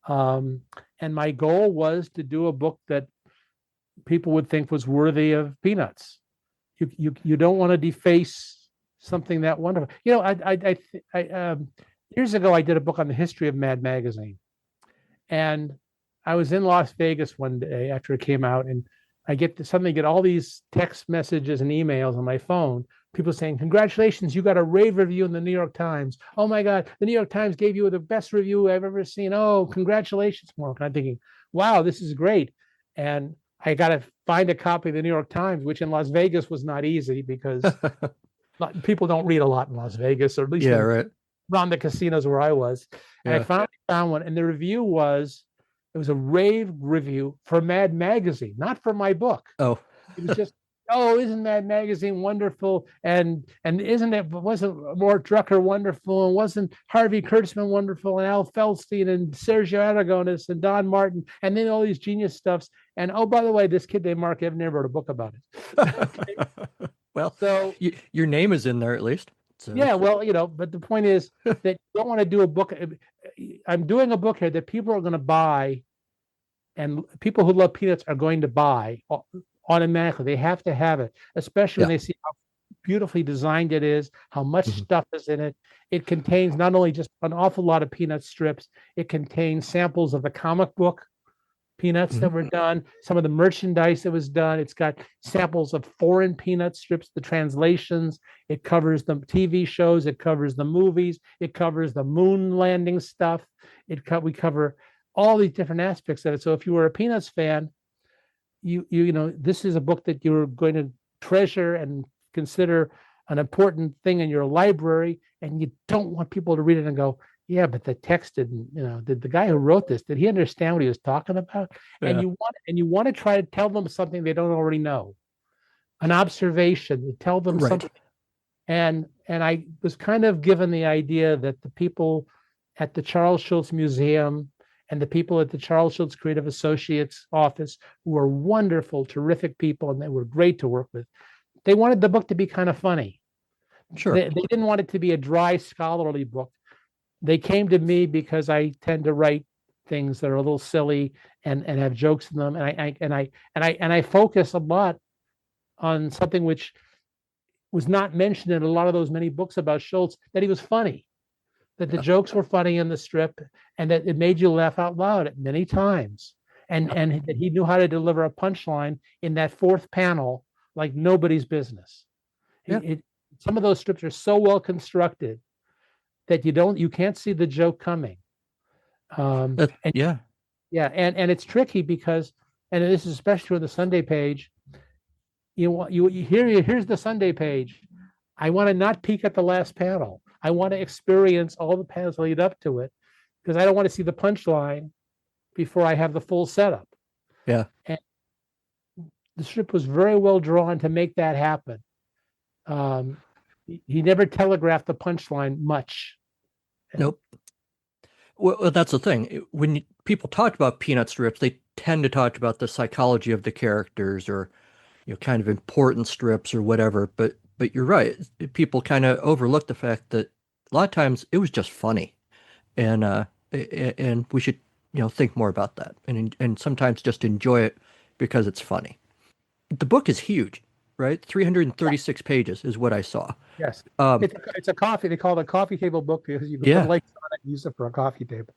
G: And my goal was to do a book that people would think was worthy of Peanuts. You don't want to deface something that wonderful. Years ago I did a book on the history of Mad Magazine, and I was in Las Vegas one day after it came out, and I suddenly get all these text messages and emails on my phone. People saying, congratulations, you got a rave review in the New York Times. Oh my God, the New York Times gave you the best review I've ever seen. Oh, congratulations, Mark. And I'm thinking, wow, this is great. And I got to find a copy of the New York Times, which in Las Vegas was not easy because people don't read a lot in Las Vegas, or at least around the casinos where I was. And I finally found one. And the review was It was a rave review for Mad Magazine, not for my book.
A: Oh,
G: It was just, oh, isn't Mad Magazine wonderful? And wasn't Mort Drucker wonderful? And wasn't Harvey Kurtzman wonderful? And Al Feldstein and Sergio Aragonis and Don Martin, and then all these genius stuffs. And oh, by the way, this kid named Mark Evanier wrote a book about it.
A: well,
G: So
A: your name is in there at least. So.
G: yeah, well, but the point is that you don't want to do a book. I'm doing a book here that people are going to buy, and people who love Peanuts are going to buy automatically. They have to have it, especially when they see how beautifully designed it is, how much stuff is in it. It contains not only just an awful lot of Peanut strips, it contains samples of the comic book Peanuts that were done, some of the merchandise that was done. It's got samples of foreign Peanut strips, the translations. It covers the TV shows. It covers the movies. It covers the moon landing stuff. We cover all these different aspects of it. So if you were a Peanuts fan, you this is a book that you're going to treasure and consider an important thing in your library, and you don't want people to read it and go, yeah, but the text didn't, did the guy who wrote this, did he understand what he was talking about? Yeah. And you want to try to tell them something they don't already know, an observation, you tell them something. And I was kind of given the idea that the people at the Charles Schulz Museum and the people at the Charles Schulz Creative Associates office, who were wonderful, terrific people, and they were great to work with, they wanted the book to be kind of funny.
A: Sure.
G: They didn't want it to be a dry scholarly book. They came to me because I tend to write things that are a little silly and have jokes in them, and I focus a lot on something which was not mentioned in a lot of those many books about Schulz, that he was funny, that the jokes were funny in the strip, and that it made you laugh out loud at many times, and that he knew how to deliver a punchline in that fourth panel like nobody's business. Yeah. Some of those strips are so well constructed that you can't see the joke coming. And it's tricky because, and this is especially with the Sunday page, here's the Sunday page. I want to not peek at the last panel. I want to experience all the panels lead up to it, because I don't want to see the punchline before I have the full setup.
A: Yeah.
G: And the strip was very well drawn to make that happen. He never telegraphed the punchline much.
A: Nope. Well, that's the thing. When people talk about Peanut strips, they tend to talk about the psychology of the characters, or kind of important strips or whatever. But you're right. People kind of overlook the fact that a lot of times it was just funny, and we should think more about that, and sometimes just enjoy it because it's funny. The book is huge, right? 336 pages is what I saw.
G: Yes. It's a coffee. They call it a coffee table book because you can put lakes on it and use it for a coffee table.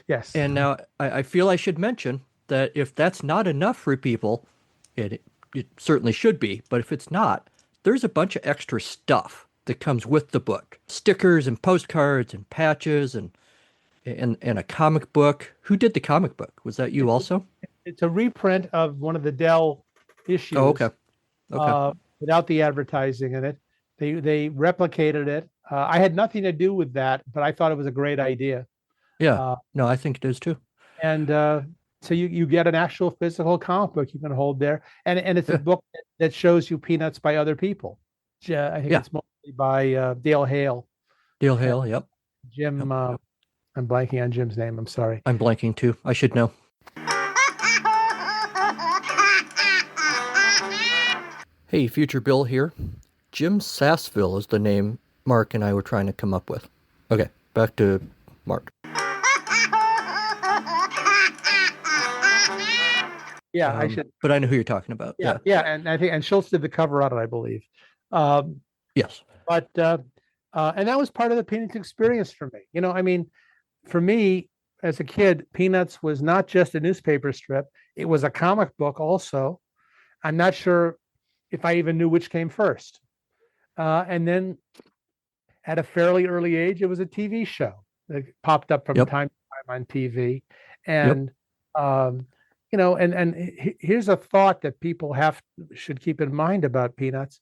G: Yes.
A: And now I feel I should mention that if that's not enough for people, it certainly should be. But if it's not, there's a bunch of extra stuff that comes with the book. Stickers and postcards and patches and a comic book. Who did the comic book? Was that you also?
G: It's a reprint of one of the Dell issues.
A: Oh, okay.
G: Without the advertising in it. They replicated it. I had nothing to do with that, but I thought it was a great idea.
A: Yeah, no, I think it is too.
G: And so you get an actual physical comic book you can hold there, and it's a book that shows you Peanuts by other people. I think it's mostly by Dale Hale.
A: Dale Hale, yep.
G: Jim, yep. I'm blanking on Jim's name. I'm sorry.
A: I'm blanking too. I should know. Hey, Future Bill here. Jim Sassville is the name Mark and I were trying to come up with. Okay, back to Mark.
G: Yeah, I should.
A: But I know who you're talking about.
G: Yeah, and I think Schulz did the cover on it, I believe.
A: Yes.
G: But and that was part of the Peanuts experience for me. For me as a kid, Peanuts was not just a newspaper strip; it was a comic book also. I'm not sure if I even knew which came first. And then at a fairly early age, it was a TV show that popped up from time to time on TV. And, and here's a thought that people should keep in mind about Peanuts.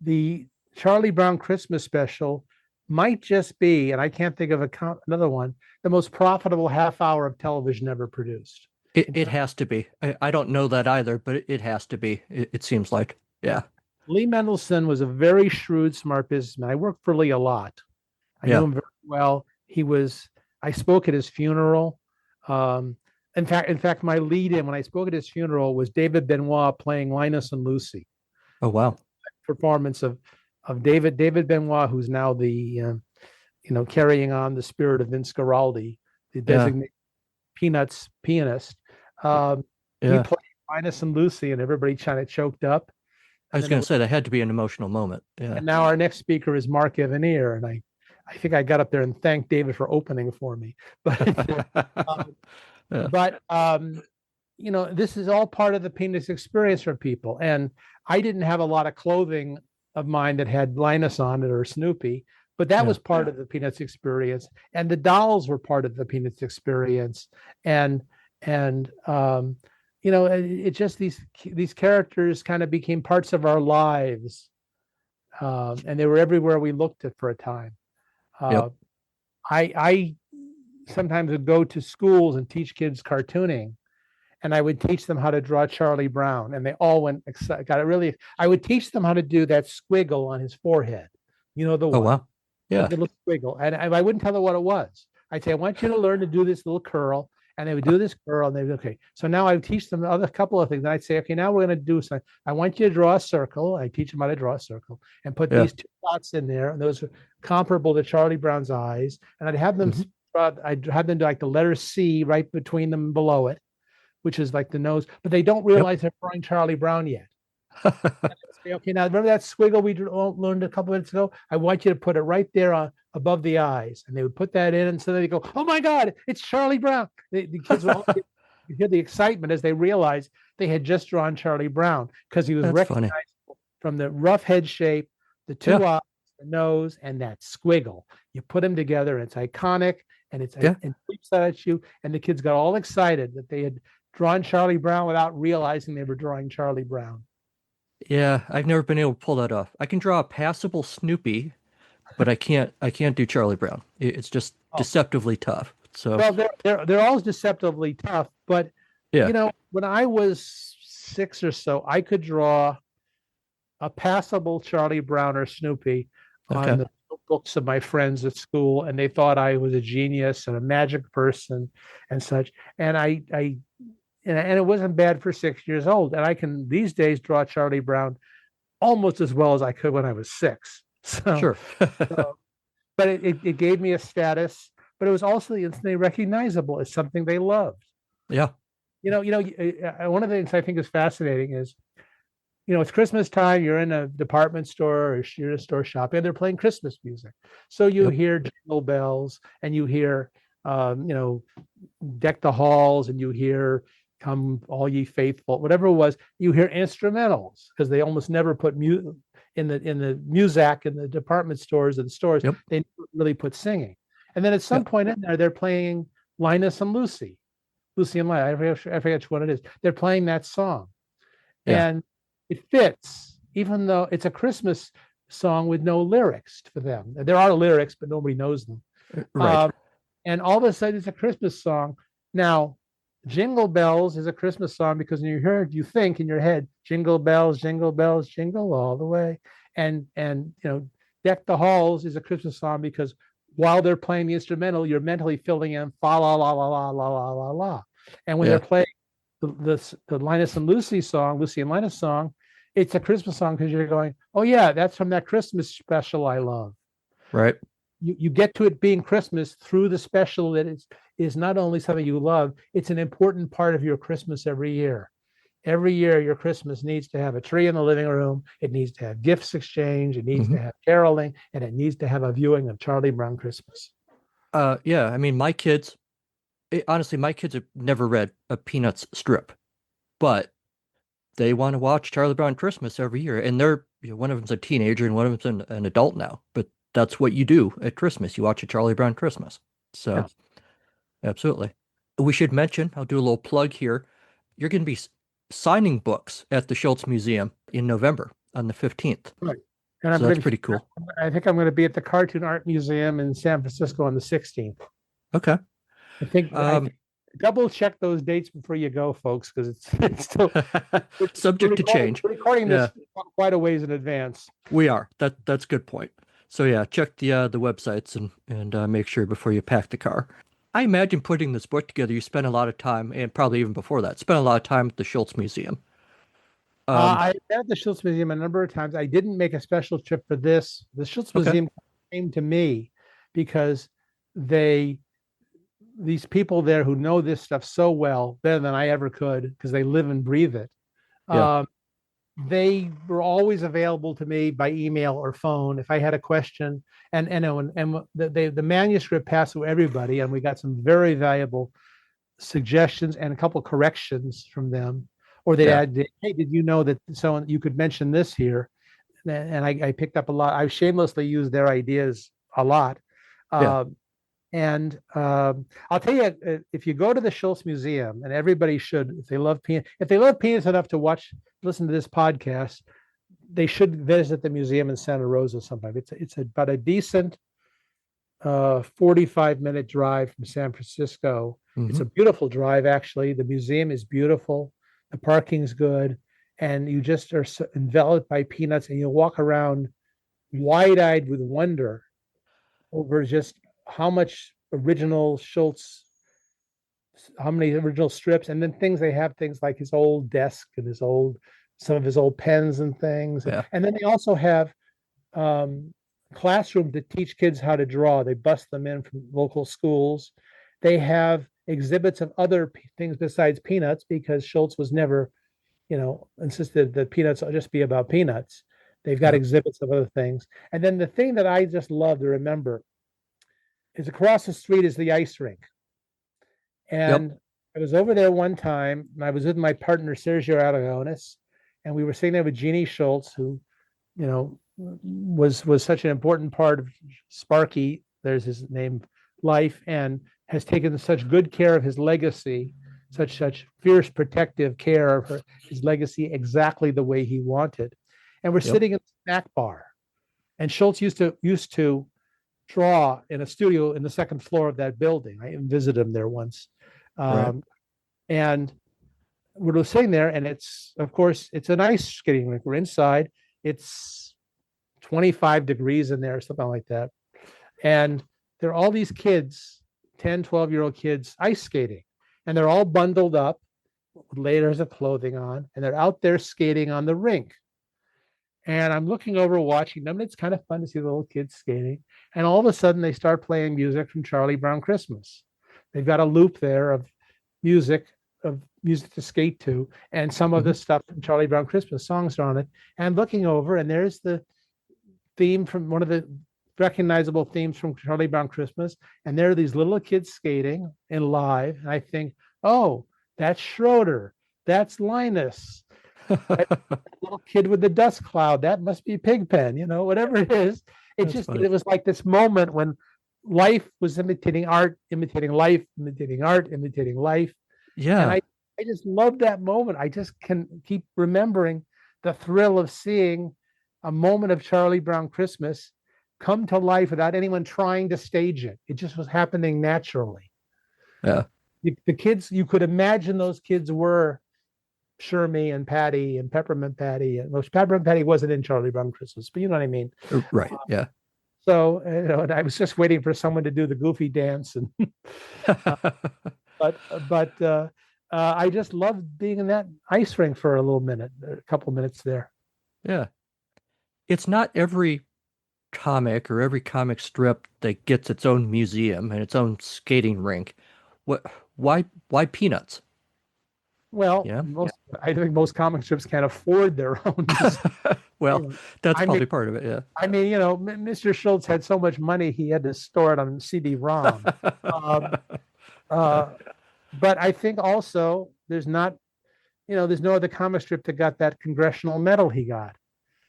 G: The Charlie Brown Christmas special might just be, and I can't think of another one, the most profitable half hour of television ever produced.
A: It has to be. I don't know that either, but it has to be. It seems like. Yeah.
G: Lee Mendelson was a very shrewd, smart businessman. I worked for Lee a lot. I knew him very well. I spoke at his funeral. In fact, my lead-in when I spoke at his funeral was David Benoit playing Linus and Lucy.
A: Oh, wow.
G: Performance of David Benoit, who's now the carrying on the spirit of Vince Guaraldi, the designated Peanuts pianist. He played Linus and Lucy, and everybody kind of choked up.
A: I was going to say that had to be an emotional moment. Yeah.
G: And now our next speaker is Mark Evanier, and I think I got up there and thanked David for opening for me. But this is all part of the Peanuts experience for people. And I didn't have a lot of clothing of mine that had Linus on it or Snoopy, but that was part of the Peanuts experience. And the dolls were part of the Peanuts experience. And it just these characters kind of became parts of our lives, and they were everywhere we looked at for a time. I sometimes would go to schools and teach kids cartooning, and I would teach them how to draw Charlie Brown, and they all got it really. I would teach them how to do that squiggle on his forehead, the one.
A: Oh wow, yeah,
G: the little squiggle, and I wouldn't tell them what it was. I'd say, I want you to learn to do this little curl. And they would do this curl, and they'd be okay. So now I would teach them a couple of things. And I'd say, okay, now we're going to do something. I want you to draw a circle. I teach them how to draw a circle and put these two dots in there. And those are comparable to Charlie Brown's eyes. And I'd have them do like the letter C right between them and below it, which is like the nose. But they don't realize they're drawing Charlie Brown yet. Say, okay, now remember that squiggle we learned a couple minutes ago? I want you to put it right there above the eyes. And they would put that in, and so they go, oh my God, it's Charlie Brown. The kids would all hear the excitement as they realized they had just drawn Charlie Brown, because he was recognizable from the rough head shape, the two eyes, the nose, and that squiggle. You put them together, and it's iconic, and it leaps out at you, and the kids got all excited that they had drawn Charlie Brown without realizing they were drawing Charlie Brown.
A: Yeah, I've never been able to pull that off. I can draw a passable Snoopy, but I can't do Charlie Brown. It's just deceptively tough. So
G: they're all deceptively tough, but when I was 6 or so, I could draw a passable Charlie Brown or Snoopy on the books of my friends at school, and they thought I was a genius and a magic person and such. And and it wasn't bad for 6 years old. And I can these days draw Charlie Brown almost as well as I could when I was 6. So,
A: sure.
G: But it gave me a status, but it was also instantly recognizable as something they loved.
A: Yeah.
G: One of the things I think is fascinating is, it's Christmas time, you're in a department store or you're in a store shopping, and they're playing Christmas music. So you hear Jingle Bells, and you hear, Deck the Halls, and you hear Come All Ye Faithful, whatever it was. You hear instrumentals, because they almost never put music in the Muzak in the department stores and stores. They never really put singing. And then at some point in there, they're playing Linus and Lucy and Linus. I forget which one it is. They're playing that song, and it fits, even though it's a Christmas song with no lyrics for them. There are lyrics, but nobody knows them.
A: Right.
G: And all of a sudden, it's a Christmas song. Now, Jingle Bells is a Christmas song because when you hear it, you think in your head, jingle bells, jingle all the way. And Deck the Halls is a Christmas song because while they're playing the instrumental, you're mentally filling in fa la la la la la la la la. And when they're playing the Linus and Lucy song, Lucy and Linus song, it's a Christmas song because you're going, oh yeah, that's from that Christmas special I love.
A: Right.
G: You get to it being Christmas through the special that is not only something you love, it's an important part of your Christmas every year. Every year, your Christmas needs to have a tree in the living room. It needs to have gifts exchange. It needs to have caroling, and it needs to have a viewing of Charlie Brown Christmas.
A: Yeah, I mean, my kids have never read a Peanuts strip, but they want to watch Charlie Brown Christmas every year. And they're, one of them's a teenager and one of them's an adult now, but that's what you do at Christmas. You watch a Charlie Brown Christmas. So absolutely. We should mention, I'll do a little plug here. You're going to be signing books at the Schulz Museum in November on the 15th.
G: Right. And
A: so that's pretty cool.
G: I think I'm going to be at the Cartoon Art Museum in San Francisco on the 16th.
A: Okay.
G: I think double check those dates before you go, folks, because it's still
A: Subject to change.
G: We're recording this quite a ways in advance.
A: We are. That's a good point. So yeah, check the websites and make sure before you pack the car. I imagine putting this book together, you spent a lot of time, and probably even before that, spent a lot of time at the Schulz Museum.
G: I've been at the Schulz Museum a number of times. I didn't make a special trip for this. The Schulz Museum came to me because these people there who know this stuff so well, better than I ever could, because they live and breathe it.
A: Yeah.
G: They were always available to me by email or phone if I had a question. And the manuscript passed through everybody, and we got some very valuable suggestions and a couple corrections from them. Or they'd add, hey, did you know that you could mention this here? And I picked up a lot. I shamelessly used their ideas a lot. I'll tell you, if you go to the Schulz Museum, and everybody should, if they love peanuts enough to listen to this podcast, they should visit the museum in Santa Rosa sometime. It's about a decent 45-minute drive from San Francisco. Mm-hmm. It's a beautiful drive, actually. The museum is beautiful. The parking's good. And you just are enveloped by peanuts, and you walk around wide-eyed with wonder over just how much original Schulz, how many original strips, and then things like his old desk and some of his old pens and things. Yeah. And then they also have classrooms to teach kids how to draw. They bust them in from local schools. They have exhibits of other things besides peanuts, because Schulz was never, insisted that peanuts just be about peanuts. They've got exhibits of other things. And then the thing that I just love to remember is across the street is the ice rink. And I was over there one time, and I was with my partner, Sergio Aragones, and we were sitting there with Jeannie Schulz, who, was such an important part of Sparky, there's his name, life, and has taken such good care of his legacy, such fierce protective care of his legacy exactly the way he wanted. And we're sitting in the snack bar, and Schulz used to draw in a studio in the second floor of that building. I visited him there once. And we're sitting there, and it's an ice skating rink. We're inside. It's 25 degrees in there, something like that. And there are all these kids, 10, 12-year-old kids, ice skating. And they're all bundled up with layers of clothing on, and they're out there skating on the rink. And I'm looking over, watching them, and it's kind of fun to see the little kids skating. And all of a sudden, they start playing music from Charlie Brown Christmas. They've got a loop there of music to skate to, and some of the stuff from Charlie Brown Christmas songs are on it. And looking over, and there's the theme from one of the recognizable themes from Charlie Brown Christmas. And there are these little kids skating in live. And I think, oh, that's Schroeder. That's Linus. That little kid with the dust cloud, that must be Pigpen, whatever it is. It was like this moment when life was imitating art, imitating life, imitating art, imitating life. Yeah. And I just love that moment. I just can keep remembering the thrill of seeing a moment of Charlie Brown Christmas come to life without anyone trying to stage it. It just was happening naturally.
A: Yeah.
G: The kids, you could imagine those kids were Shermie and Patty and Peppermint Patty. And Peppermint Patty wasn't in Charlie Brown Christmas, but you know what I mean?
A: Right. Yeah.
G: So, and I was just waiting for someone to do the goofy dance. And but I just loved being in that ice rink for a couple minutes there. Yeah.
A: It's not every comic or every comic strip that gets its own museum and its own skating rink. Why Peanuts?
G: Well, I think most comic strips can't afford their own.
A: Well, that's probably part of it. Yeah.
G: I mean, Mr. Schulz had so much money, he had to store it on CD-ROM. But I think also there's no other comic strip that got that congressional medal he got.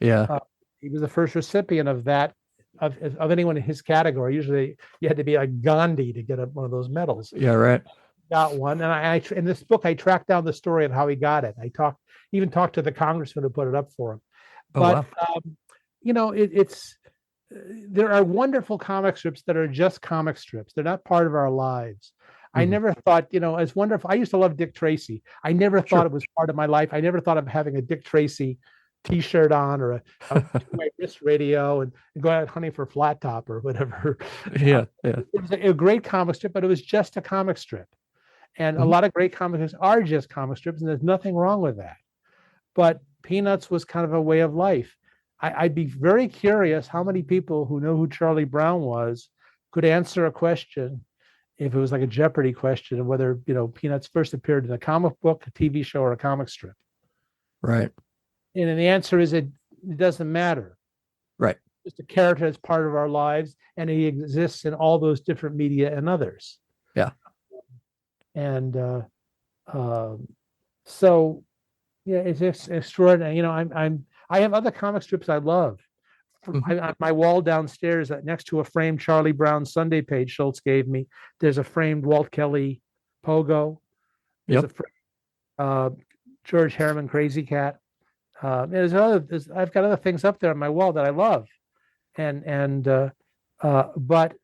A: Yeah.
G: He was the first recipient of that, of anyone in his category. Usually you had to be like Gandhi to get one of those medals.
A: Yeah, right.
G: Got one. And I in this book, I tracked down the story of how he got it. I even talked to the congressman who put it up for him. But, wow. There are wonderful comic strips that are just comic strips. They're not part of our lives. I
A: Mhm.
G: never thought, it's wonderful. I used to love Dick Tracy. I never
A: Sure.
G: thought it was part of my life. I never thought of having a Dick Tracy T-shirt on or a two-way wrist radio and go out hunting for flat top or whatever.
A: Yeah, yeah.
G: It was a great comic strip, but it was just a comic strip. And a
A: Mhm.
G: lot of great comic strips are just comic strips, and there's nothing wrong with that. But Peanuts was kind of a way of life. I'd be very curious how many people who know who Charlie Brown was could answer a question if it was like a Jeopardy question of whether, Peanuts first appeared in a comic book, a TV show, or a comic strip.
A: Right.
G: And the answer is it doesn't matter.
A: Right.
G: Just a character that's part of our lives, and he exists in all those different media and others.
A: Yeah.
G: And so, yeah, it's just extraordinary. I have other comic strips I love. On my wall downstairs, next to a framed Charlie Brown Sunday page Schulz gave me, there's a framed Walt Kelly Pogo. There's a George Harriman Crazy Cat. I've got other things up there on my wall that I love, but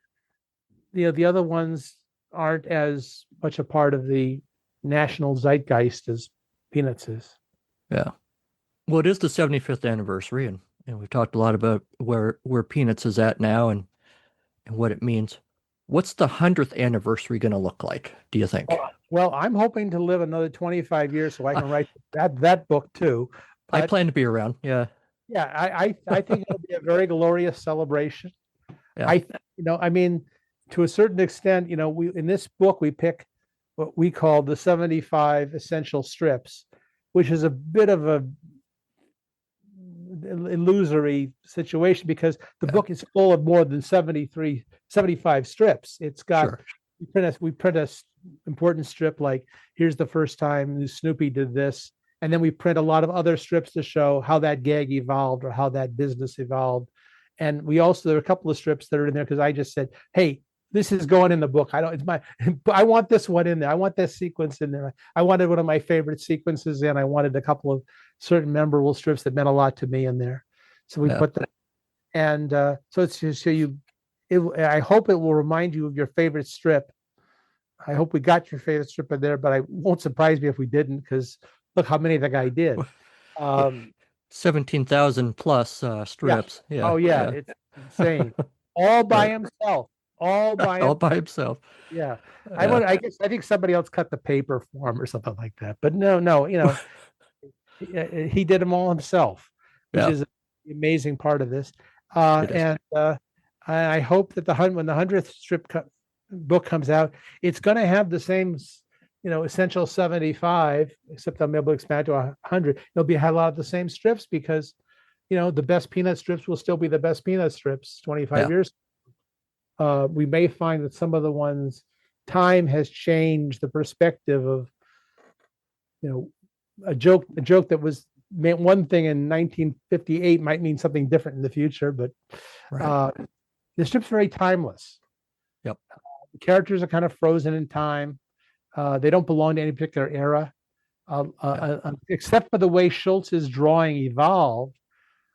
G: the other ones aren't as much a part of the national zeitgeist as Peanuts is.
A: Yeah. Well, it is the 75th anniversary, and we've talked a lot about where Peanuts is at now and what it means. What's the 100th anniversary going to look like, do you think?
G: Well, I'm hoping to live another 25 years so I can write that book too.
A: I
G: But,
A: plan to be around. Yeah.
G: yeah, I think it'll be a very glorious celebration.
A: Yeah.
G: To a certain extent, we in this book we pick what we call the 75 essential strips, which is a bit of a illusory situation because the book is full of more than 75 strips. It's got
A: Sure.
G: we print a important strip like here's the first time Snoopy did this, and then we print a lot of other strips to show how that gag evolved or how that business evolved. And there are a couple of strips that are in there because I just said, hey, this is going in the book. I want this one in there. I want this sequence in there. I wanted one of my favorite sequences in. I wanted a couple of certain memorable strips that meant a lot to me in there. So we put that. And so it's just I hope it will remind you of your favorite strip. I hope we got your favorite strip in there, but I won't surprise me if we didn't because look how many the guy did.
A: 17,000 plus strips. Yeah.
G: Oh yeah. It's insane. All by himself. All by
A: himself.
G: Yeah. I think somebody else cut the paper for him or something like that. But no, he did them all himself, which is the amazing part of this. I hope that when the 100th book comes out, it's going to have the same, essential 75, except I'll be able to expand to 100. It'll have a lot of the same strips because, the best Peanut strips will still be the best Peanut strips 25 years. We may find that some of the ones time has changed the perspective of, a joke that meant one thing in 1958 might mean something different in the future, but the strip's very timeless.
A: Yep.
G: The characters are kind of frozen in time. They don't belong to any particular era, except for the way Schulz's drawing evolved.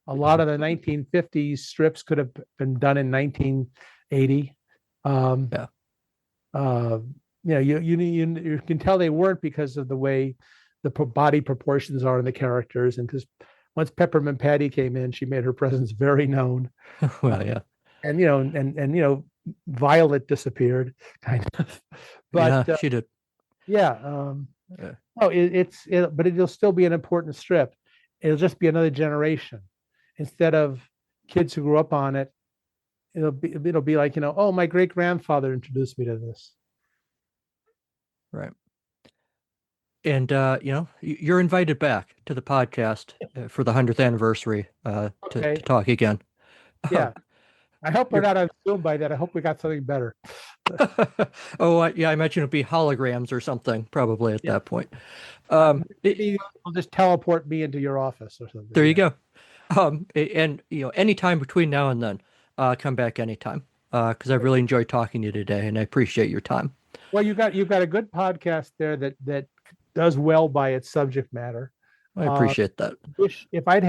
G: A lot of the 1950s strips could have been done in 1980. You can tell they weren't because of the way the body proportions are in the characters, and because once Peppermint Patty came in, she made her presence very known.
A: Well, yeah,
G: and Violet disappeared, kind of. But
A: yeah, she did.
G: But it'll still be an important strip. It'll just be another generation instead of kids who grew up on it. It'll be like, oh, my great grandfather introduced me to this.
A: Right. And you're invited back to the podcast for the 100th anniversary to talk again.
G: Yeah. I hope we're not on Zoom by then. I hope we got something better.
A: I imagine it'll be holograms or something probably at that point.
G: Maybe you'll just teleport me into your office or something.
A: There you go. And anytime between now and then, come back anytime because I really enjoyed talking to you today and I appreciate your time.
G: Well, you've got a good podcast there that does well by its subject matter.
A: I appreciate that.
G: If I'd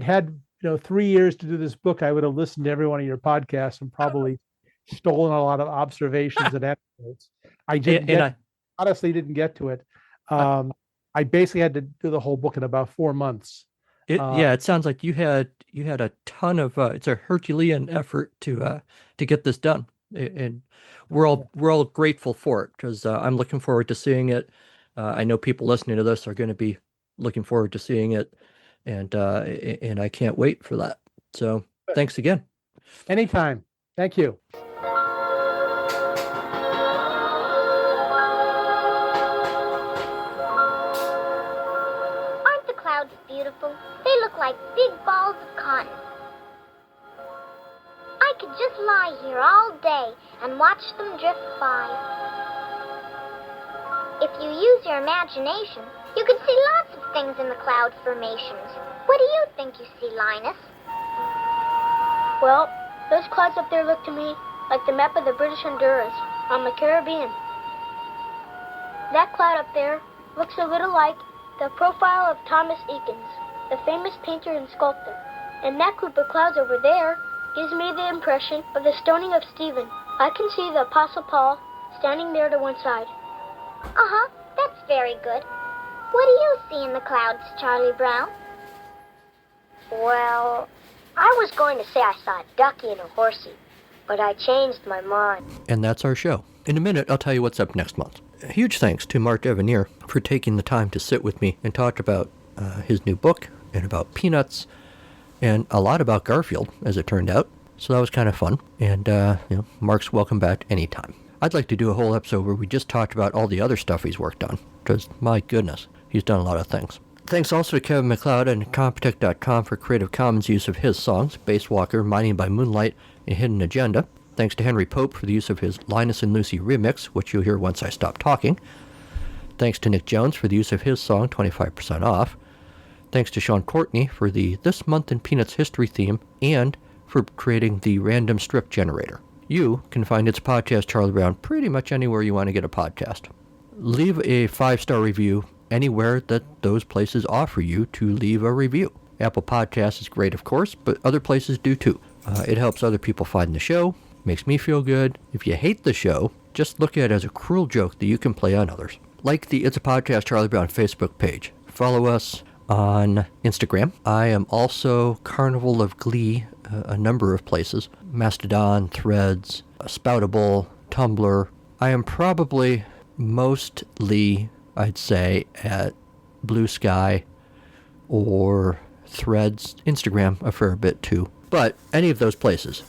G: had 3 years to do this book, I would have listened to every one of your podcasts and probably stolen a lot of observations and anecdotes. honestly didn't get to it. I basically had to do the whole book in about 4 months.
A: It sounds like you had a ton of it's a Herculean effort to get this done, and we're all grateful for it, because I'm looking forward to seeing it. I know people listening to this are going to be looking forward to seeing it, and I can't wait for that. So thanks again.
G: Anytime. Thank you.
D: Aren't the clouds beautiful? They look like big balls of cotton. I could just lie here all day and watch them drift by. If you use your imagination, you can see lots of things in the cloud formations. What do you think you see, Linus?
H: Well, those clouds up there look to me like the map of the British Honduras on the Caribbean. That cloud up there looks a little like the profile of Thomas Eakins, the famous painter and sculptor. And that group of clouds over there gives me the impression of the stoning of Stephen. I can see the Apostle Paul standing there to one side.
D: Uh-huh, that's very good. What do you see in the clouds, Charlie Brown?
H: Well, I was going to say I saw a ducky and a horsey, but I changed my mind.
A: And that's our show. In a minute, I'll tell you what's up next month. A huge thanks to Mark Evanier for taking the time to sit with me and talk about his new book and about Peanuts and a lot about Garfield, as it turned out. So that was kind of fun. And, Mark's welcome back anytime. I'd like to do a whole episode where we just talked about all the other stuff he's worked on, because, my goodness, he's done a lot of things. Thanks also to Kevin McLeod and Comptech.com for Creative Commons use of his songs, Spacewalker, Mining by Moonlight, and Hidden Agenda. Thanks to Henry Pope for the use of his Linus and Lucy remix, which you'll hear once I stop talking. Thanks to Nick Jones for the use of his song, 25% Off. Thanks to Sean Courtney for the This Month in Peanuts History theme, and for creating the random strip generator. You can find its podcast, Charlie Brown, pretty much anywhere you want to get a podcast. Leave a 5-star review anywhere that those places offer you to leave a review. Apple Podcasts is great, of course, but other places do too. It helps other people find the show, makes me feel good. If you hate the show, just look at it as a cruel joke that you can play on others. Like the It's a Podcast Charlie Brown Facebook page. Follow us on Instagram. I am also Carnival of Glee, a number of places. Mastodon, Threads, Spoutable, Tumblr. I am probably mostly, I'd say, at Blue Sky or Threads, Instagram a fair bit too. But any of those places,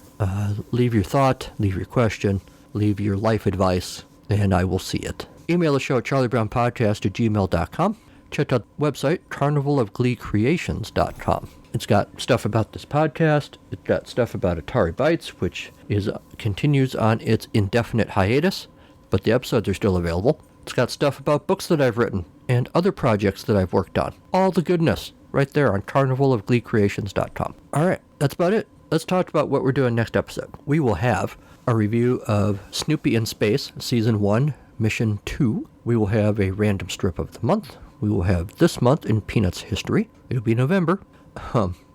A: leave your thought, leave your question, leave your life advice, and I will see it. Email the show at charliebrownpodcast@gmail.com. Check out the website, carnivalofgleecreations.com. It's got stuff about this podcast. It's got stuff about Atari Bytes, which continues on its indefinite hiatus, but the episodes are still available. It's got stuff about books that I've written and other projects that I've worked on. All the goodness right there on carnivalofgleecreations.com. All right, that's about it. Let's talk about what we're doing next episode. We will have a review of Snoopy in Space, Season 1, Mission 2. We will have a random strip of the month. We will have This Month in Peanuts History. It'll be November.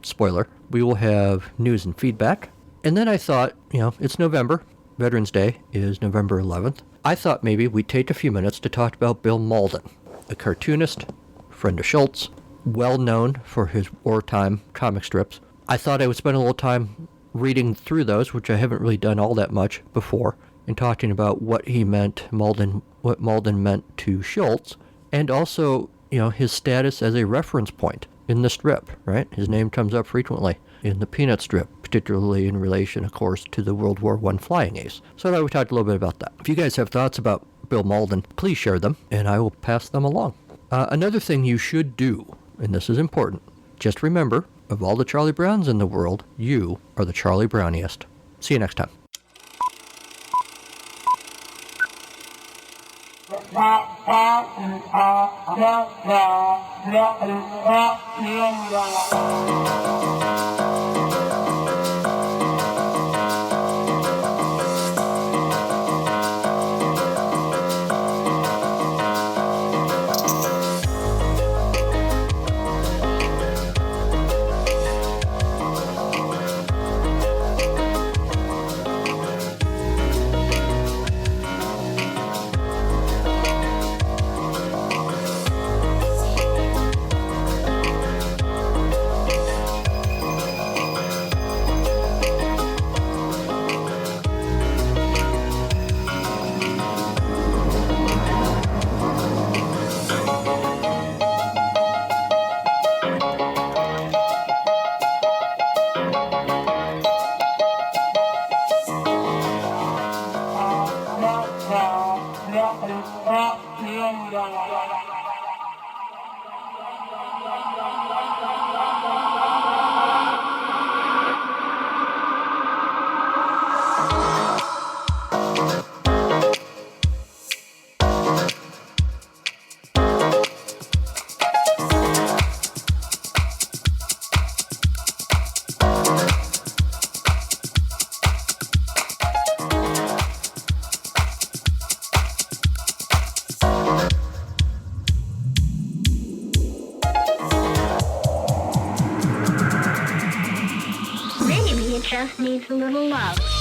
A: Spoiler. We will have news and feedback. And then I thought, it's November. Veterans Day is November 11th. I thought maybe we'd take a few minutes to talk about Bill Malden, a cartoonist, friend of Schulz, well known for his wartime comic strips. I thought I would spend a little time reading through those, which I haven't really done all that much before, and talking about what what Malden meant to Schulz, and also, his status as a reference point in the strip, right? His name comes up frequently in the Peanut strip, particularly in relation, of course, to the World War I flying ace. So I thought we talked a little bit about that. If you guys have thoughts about Bill Malden, please share them, and I will pass them along. Another thing you should do, and this is important, just remember, of all the Charlie Browns in the world, you are the Charlie Browniest. See you next time.
D: It just needs a little love.